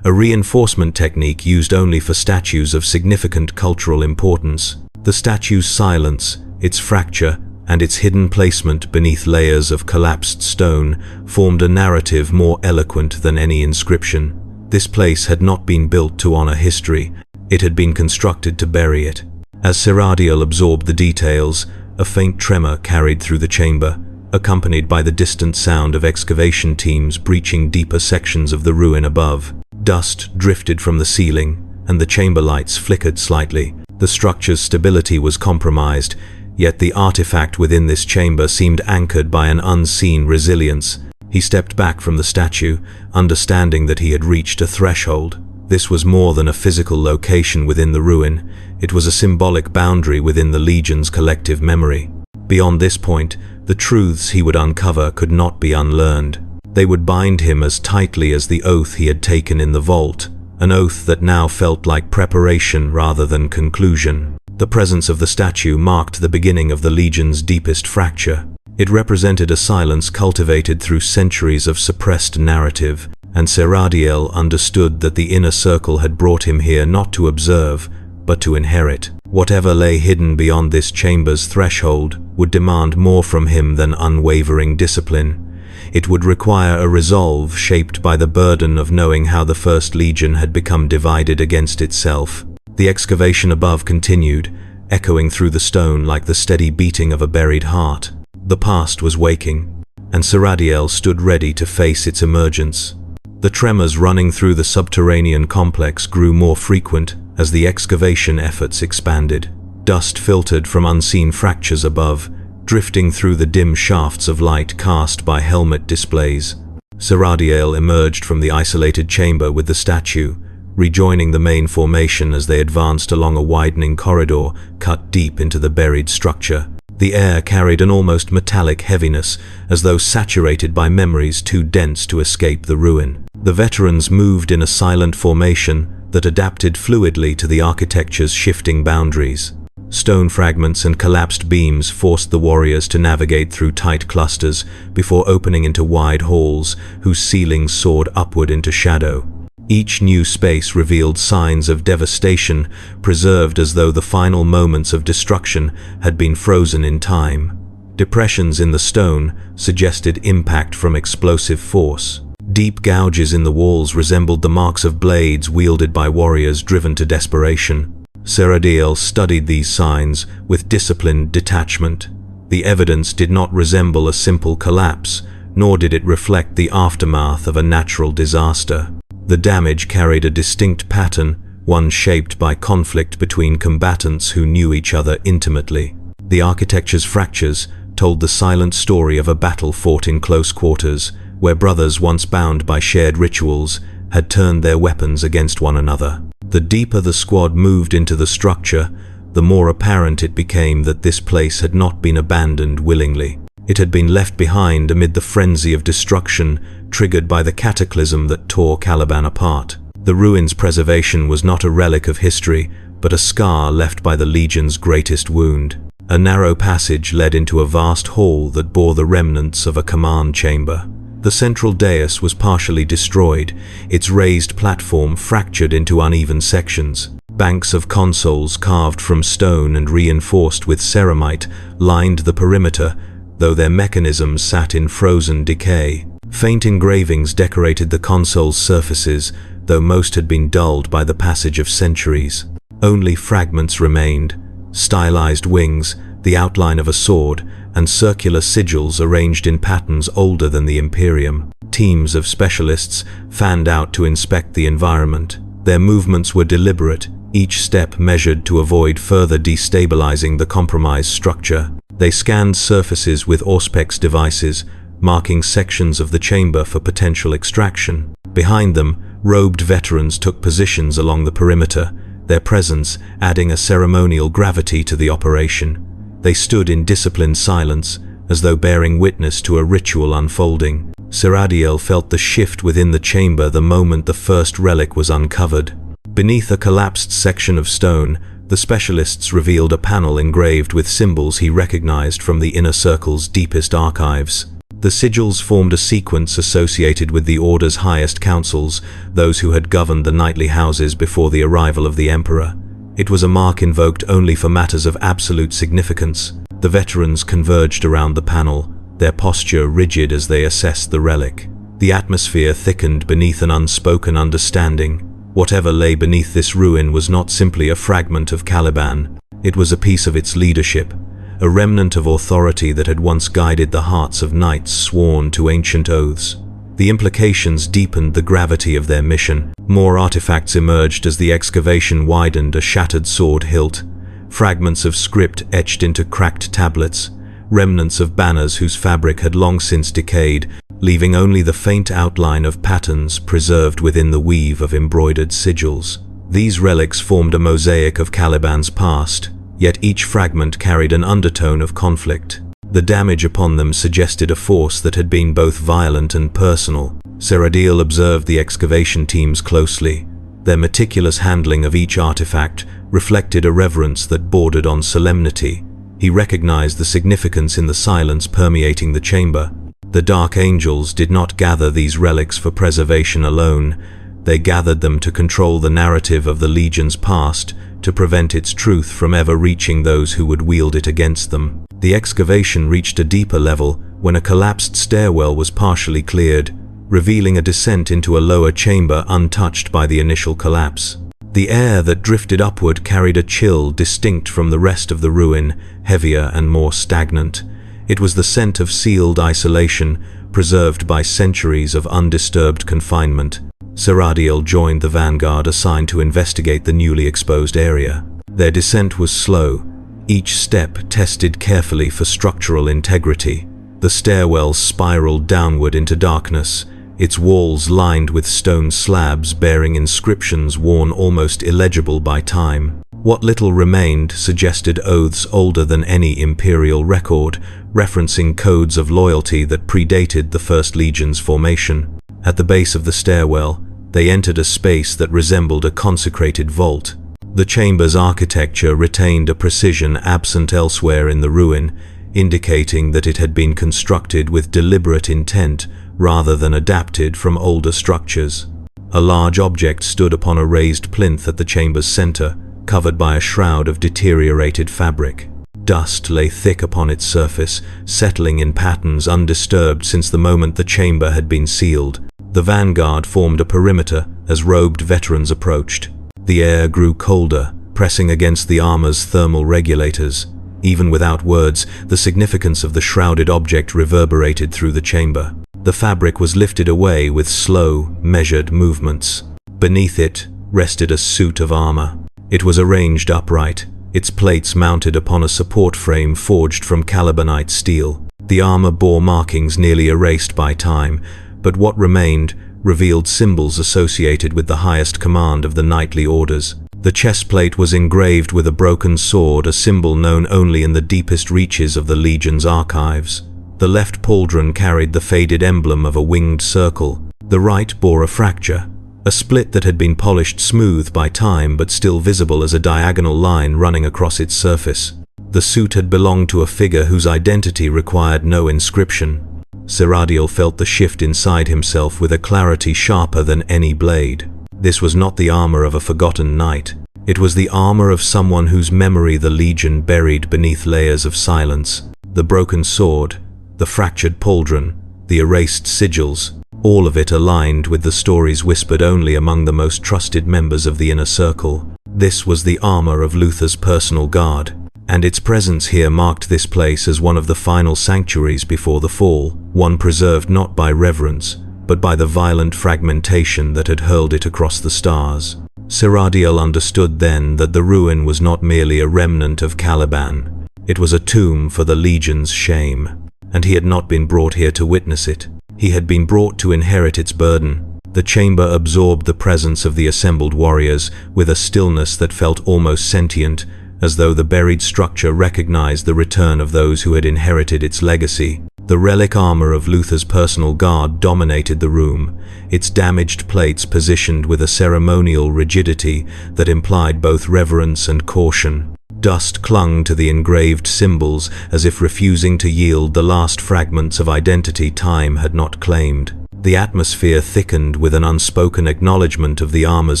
Speaker 1: a reinforcement technique used only for statues of significant cultural importance. The statue's silence, its fracture, and its hidden placement beneath layers of collapsed stone formed a narrative more eloquent than any inscription. This place had not been built to honor history, it had been constructed to bury it. As Shrouded absorbed the details, a faint tremor carried through the chamber, accompanied by the distant sound of excavation teams breaching deeper sections of the ruin above. Dust drifted from the ceiling, and the chamber lights flickered slightly. The structure's stability was compromised, yet the artifact within this chamber seemed anchored by an unseen resilience. He stepped back from the statue, understanding that he had reached a threshold. This was more than a physical location within the ruin. It was a symbolic boundary within the Legion's collective memory. Beyond this point, the truths he would uncover could not be unlearned. They would bind him as tightly as the oath he had taken in the vault, an oath that now felt like preparation rather than conclusion. The presence of the statue marked the beginning of the Legion's deepest fracture. It represented a silence cultivated through centuries of suppressed narrative, and Shrouded understood that the inner circle had brought him here not to observe, but to inherit. Whatever lay hidden beyond this chamber's threshold would demand more from him than unwavering discipline. It would require a resolve shaped by the burden of knowing how the First Legion had become divided against itself. The excavation above continued, echoing through the stone like the steady beating of a buried heart. The past was waking, and Shrouded stood ready to face its emergence. The tremors running through the subterranean complex grew more frequent as the excavation efforts expanded. Dust filtered from unseen fractures above, drifting through the dim shafts of light cast by helmet displays. Shrouded emerged from the isolated chamber with the statue, rejoining the main formation as they advanced along a widening corridor cut deep into the buried structure. The air carried an almost metallic heaviness, as though saturated by memories too dense to escape the ruin. The veterans moved in a silent formation that adapted fluidly to the architecture's shifting boundaries. Stone fragments and collapsed beams forced the warriors to navigate through tight clusters before opening into wide halls whose ceilings soared upward into shadow. Each new space revealed signs of devastation, preserved as though the final moments of destruction had been frozen in time. Depressions in the stone suggested impact from explosive force. Deep gouges in the walls resembled the marks of blades wielded by warriors driven to desperation. Shrouded studied these signs with disciplined detachment. The evidence did not resemble a simple collapse, nor did it reflect the aftermath of a natural disaster. The damage carried a distinct pattern, one shaped by conflict between combatants who knew each other intimately. The architecture's fractures told the silent story of a battle fought in close quarters, where brothers once bound by shared rituals had turned their weapons against one another. The deeper the squad moved into the structure, the more apparent it became that this place had not been abandoned willingly. It had been left behind amid the frenzy of destruction triggered by the cataclysm that tore Caliban apart. The ruins' preservation was not a relic of history, but a scar left by the Legion's greatest wound. A narrow passage led into a vast hall that bore the remnants of a command chamber. The central dais was partially destroyed, its raised platform fractured into uneven sections. Banks of consoles carved from stone and reinforced with ceramite lined the perimeter, though their mechanisms sat in frozen decay. Faint engravings decorated the console's surfaces, though most had been dulled by the passage of centuries. Only fragments remained: stylized wings, the outline of a sword, and circular sigils arranged in patterns older than the Imperium. Teams of specialists fanned out to inspect the environment. Their movements were deliberate, each step measured to avoid further destabilizing the compromised structure. They scanned surfaces with Auspex devices, marking sections of the chamber for potential extraction. Behind them, robed veterans took positions along the perimeter, their presence adding a ceremonial gravity to the operation. They stood in disciplined silence, as though bearing witness to a ritual unfolding. Shrouded felt the shift within the chamber the moment the first relic was uncovered. Beneath a collapsed section of stone, the specialists revealed a panel engraved with symbols he recognized from the inner circle's deepest archives. The sigils formed a sequence associated with the Order's highest councils, those who had governed the knightly houses before the arrival of the Emperor. It was a mark invoked only for matters of absolute significance. The veterans converged around the panel, their posture rigid as they assessed the relic. The atmosphere thickened beneath an unspoken understanding. Whatever lay beneath this ruin was not simply a fragment of Caliban. It was a piece of its leadership, a remnant of authority that had once guided the hearts of knights sworn to ancient oaths. The implications deepened the gravity of their mission. More artifacts emerged as the excavation widened: a shattered sword hilt, fragments of script etched into cracked tablets, remnants of banners whose fabric had long since decayed, leaving only the faint outline of patterns preserved within the weave of embroidered sigils. These relics formed a mosaic of Caliban's past, yet each fragment carried an undertone of conflict. The damage upon them suggested a force that had been both violent and personal. Shrouded observed the excavation teams closely. Their meticulous handling of each artifact reflected a reverence that bordered on solemnity. He recognized the significance in the silence permeating the chamber. The Dark Angels did not gather these relics for preservation alone. They gathered them to control the narrative of the Legion's past, to prevent its truth from ever reaching those who would wield it against them. The excavation reached a deeper level when a collapsed stairwell was partially cleared, revealing a descent into a lower chamber untouched by the initial collapse. The air that drifted upward carried a chill distinct from the rest of the ruin, heavier and more stagnant. It was the scent of sealed isolation, preserved by centuries of undisturbed confinement. Shrouded joined the vanguard assigned to investigate the newly exposed area. Their descent was slow, each step tested carefully for structural integrity. The stairwell spiraled downward into darkness, its walls lined with stone slabs bearing inscriptions worn almost illegible by time. What little remained suggested oaths older than any imperial record, referencing codes of loyalty that predated the First Legion's formation. At the base of the stairwell, they entered a space that resembled a consecrated vault. The chamber's architecture retained a precision absent elsewhere in the ruin, indicating that it had been constructed with deliberate intent rather than adapted from older structures. A large object stood upon a raised plinth at the chamber's center, covered by a shroud of deteriorated fabric. Dust lay thick upon its surface, settling in patterns undisturbed since the moment the chamber had been sealed. The vanguard formed a perimeter as robed veterans approached. The air grew colder, pressing against the armor's thermal regulators. Even without words, the significance of the shrouded object reverberated through the chamber. The fabric was lifted away with slow, measured movements. Beneath it rested a suit of armor. It was arranged upright, its plates mounted upon a support frame forged from Calibanite steel. The armor bore markings nearly erased by time, but what remained revealed symbols associated with the highest command of the knightly orders. The chestplate was engraved with a broken sword, a symbol known only in the deepest reaches of the Legion's archives. The left pauldron carried the faded emblem of a winged circle. The right bore a fracture, a split that had been polished smooth by time but still visible as a diagonal line running across its surface. The suit had belonged to a figure whose identity required no inscription. Shrouded felt the shift inside himself with a clarity sharper than any blade. This was not the armor of a forgotten knight. It was the armor of someone whose memory the Legion buried beneath layers of silence. The broken sword, the fractured pauldron, the erased sigils, all of it aligned with the stories whispered only among the most trusted members of the inner circle. This was the armor of Luther's personal guard, and its presence here marked this place as one of the final sanctuaries before the fall, one preserved not by reverence, but by the violent fragmentation that had hurled it across the stars. Shrouded understood then that the ruin was not merely a remnant of Caliban. It was a tomb for the Legion's shame, and he had not been brought here to witness it. He had been brought to inherit its burden. The chamber absorbed the presence of the assembled warriors with a stillness that felt almost sentient, as though the buried structure recognized the return of those who had inherited its legacy. The relic armor of Luther's personal guard dominated the room, its damaged plates positioned with a ceremonial rigidity that implied both reverence and caution. Dust clung to the engraved symbols as if refusing to yield the last fragments of identity time had not claimed. The atmosphere thickened with an unspoken acknowledgement of the armor's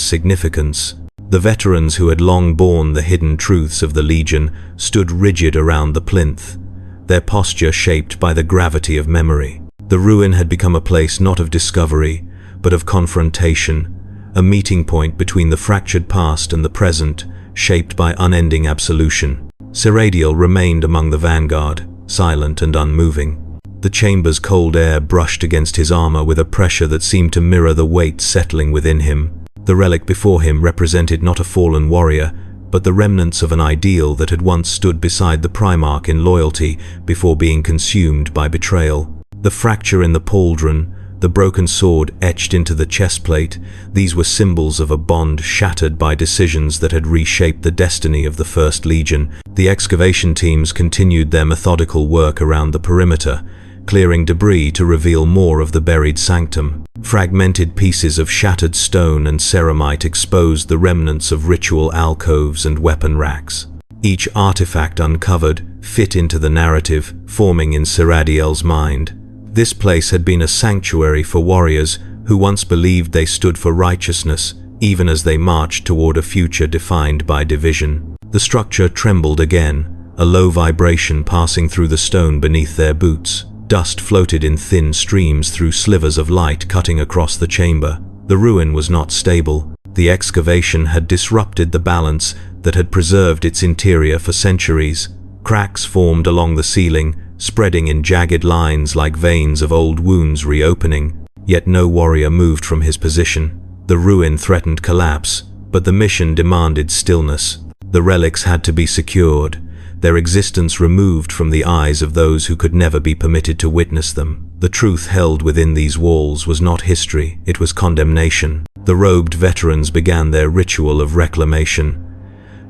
Speaker 1: significance. The veterans who had long borne the hidden truths of the Legion stood rigid around the plinth, their posture shaped by the gravity of memory. The ruin had become a place not of discovery, but of confrontation, a meeting point between the fractured past and the present, shaped by unending absolution. Shrouded remained among the vanguard, silent and unmoving. The chamber's cold air brushed against his armor with a pressure that seemed to mirror the weight settling within him. The relic before him represented not a fallen warrior, but the remnants of an ideal that had once stood beside the Primarch in loyalty before being consumed by betrayal. The fracture in the pauldron, the broken sword etched into the chestplate, these were symbols of a bond shattered by decisions that had reshaped the destiny of the First Legion. The excavation teams continued their methodical work around the perimeter, clearing debris to reveal more of the buried sanctum. Fragmented pieces of shattered stone and ceramite exposed the remnants of ritual alcoves and weapon racks. Each artifact uncovered fit into the narrative forming in Shroudel's mind. This place had been a sanctuary for warriors who once believed they stood for righteousness, even as they marched toward a future defined by division. The structure trembled again, a low vibration passing through the stone beneath their boots. Dust floated in thin streams through slivers of light cutting across the chamber. The ruin was not stable. The excavation had disrupted the balance that had preserved its interior for centuries. Cracks formed along the ceiling, spreading in jagged lines like veins of old wounds reopening. Yet no warrior moved from his position. The ruin threatened collapse, but the mission demanded stillness. The relics had to be secured, their existence removed from the eyes of those who could never be permitted to witness them. The truth held within these walls was not history, it was condemnation. The robed veterans began their ritual of reclamation.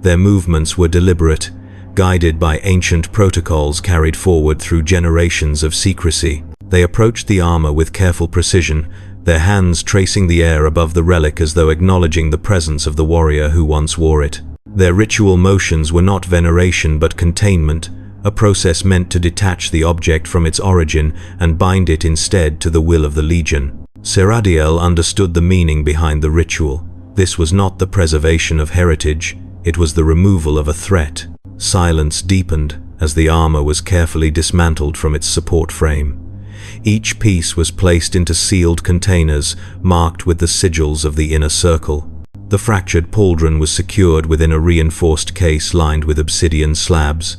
Speaker 1: Their movements were deliberate, guided by ancient protocols carried forward through generations of secrecy. They approached the armor with careful precision, their hands tracing the air above the relic as though acknowledging the presence of the warrior who once wore it. Their ritual motions were not veneration but containment, a process meant to detach the object from its origin and bind it instead to the will of the Legion. Shrouded understood the meaning behind the ritual. This was not the preservation of heritage, it was the removal of a threat. Silence deepened as the armor was carefully dismantled from its support frame. Each piece was placed into sealed containers marked with the sigils of the inner circle. The fractured pauldron was secured within a reinforced case lined with obsidian slabs.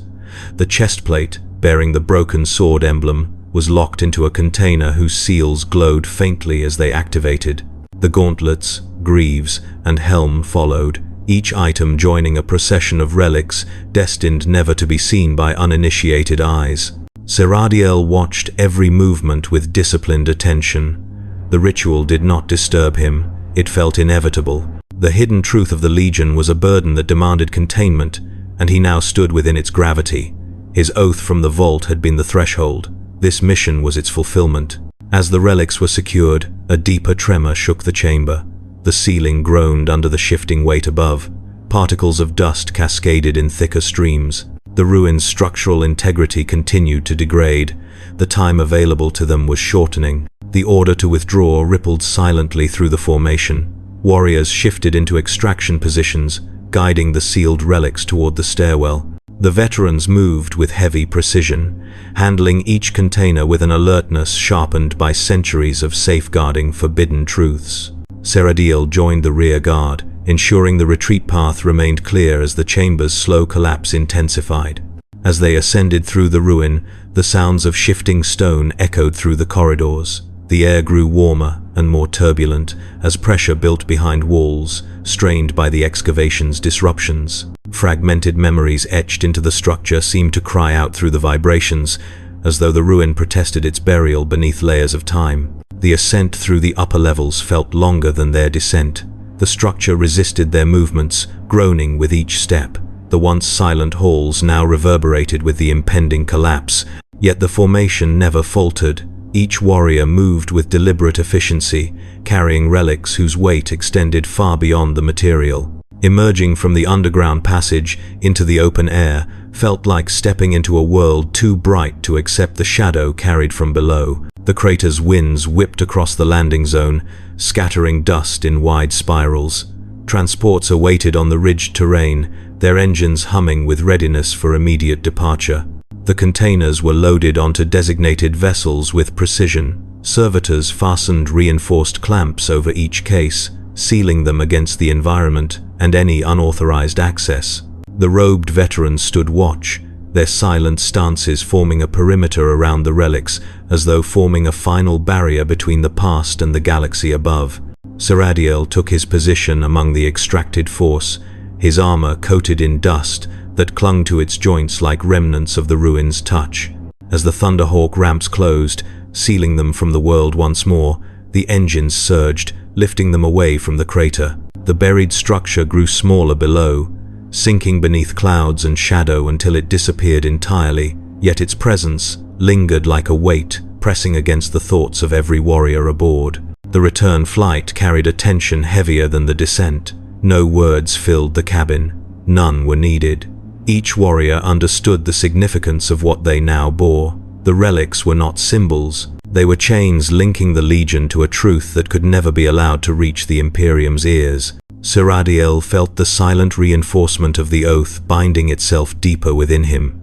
Speaker 1: The chestplate, bearing the broken sword emblem, was locked into a container whose seals glowed faintly as they activated. The gauntlets, greaves, and helm followed, each item joining a procession of relics destined never to be seen by uninitiated eyes. Shrouded watched every movement with disciplined attention. The ritual did not disturb him. It felt inevitable. The hidden truth of the Legion was a burden that demanded containment, and he now stood within its gravity. His oath from the vault had been the threshold. This mission was its fulfillment. As the relics were secured, a deeper tremor shook the chamber. The ceiling groaned under the shifting weight above. Particles of dust cascaded in thicker streams. The ruins' structural integrity continued to degrade. The time available to them was shortening. The order to withdraw rippled silently through the formation. Warriors shifted into extraction positions, guiding the sealed relics toward the stairwell. The veterans moved with heavy precision, handling each container with an alertness sharpened by centuries of safeguarding forbidden truths. Shrouded joined the rear guard, ensuring the retreat path remained clear as the chamber's slow collapse intensified. As they ascended through the ruin, the sounds of shifting stone echoed through the corridors. The air grew warmer and more turbulent as pressure built behind walls, strained by the excavation's disruptions. Fragmented memories etched into the structure seemed to cry out through the vibrations, as though the ruin protested its burial beneath layers of time. The ascent through the upper levels felt longer than their descent. The structure resisted their movements, groaning with each step. The once silent halls now reverberated with the impending collapse, yet the formation never faltered. Each warrior moved with deliberate efficiency, carrying relics whose weight extended far beyond the material. Emerging from the underground passage into the open air felt like stepping into a world too bright to accept the shadow carried from below. The crater's winds whipped across the landing zone, scattering dust in wide spirals. Transports awaited on the ridged terrain, their engines humming with readiness for immediate departure. The containers were loaded onto designated vessels with precision. Servitors fastened reinforced clamps over each case, sealing them against the environment and any unauthorized access. The robed veterans stood watch, their silent stances forming a perimeter around the relics, as though forming a final barrier between the past and the galaxy above. Shrouded took his position among the extracted force, his armor coated in dust that clung to its joints like remnants of the ruin's touch. As the Thunderhawk ramps closed, sealing them from the world once more, the engines surged, lifting them away from the crater. The buried structure grew smaller below, sinking beneath clouds and shadow until it disappeared entirely, yet its presence lingered like a weight, pressing against the thoughts of every warrior aboard. The return flight carried a tension heavier than the descent. No words filled the cabin. None were needed. Each warrior understood the significance of what they now bore. The relics were not symbols. They were chains linking the Legion to a truth that could never be allowed to reach the Imperium's ears. Shrouded felt the silent reinforcement of the oath binding itself deeper within him.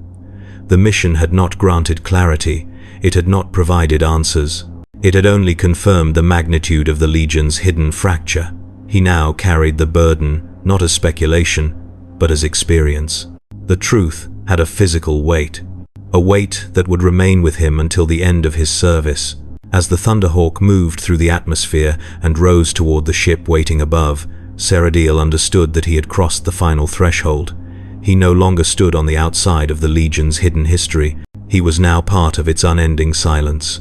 Speaker 1: The mission had not granted clarity. It had not provided answers. It had only confirmed the magnitude of the Legion's hidden fracture. He now carried the burden, not as speculation, but as experience. The truth had a physical weight, a weight that would remain with him until the end of his service. As the Thunderhawk moved through the atmosphere and rose toward the ship waiting above, Shrouded understood that he had crossed the final threshold. He no longer stood on the outside of the Legion's hidden history. He was now part of its unending silence.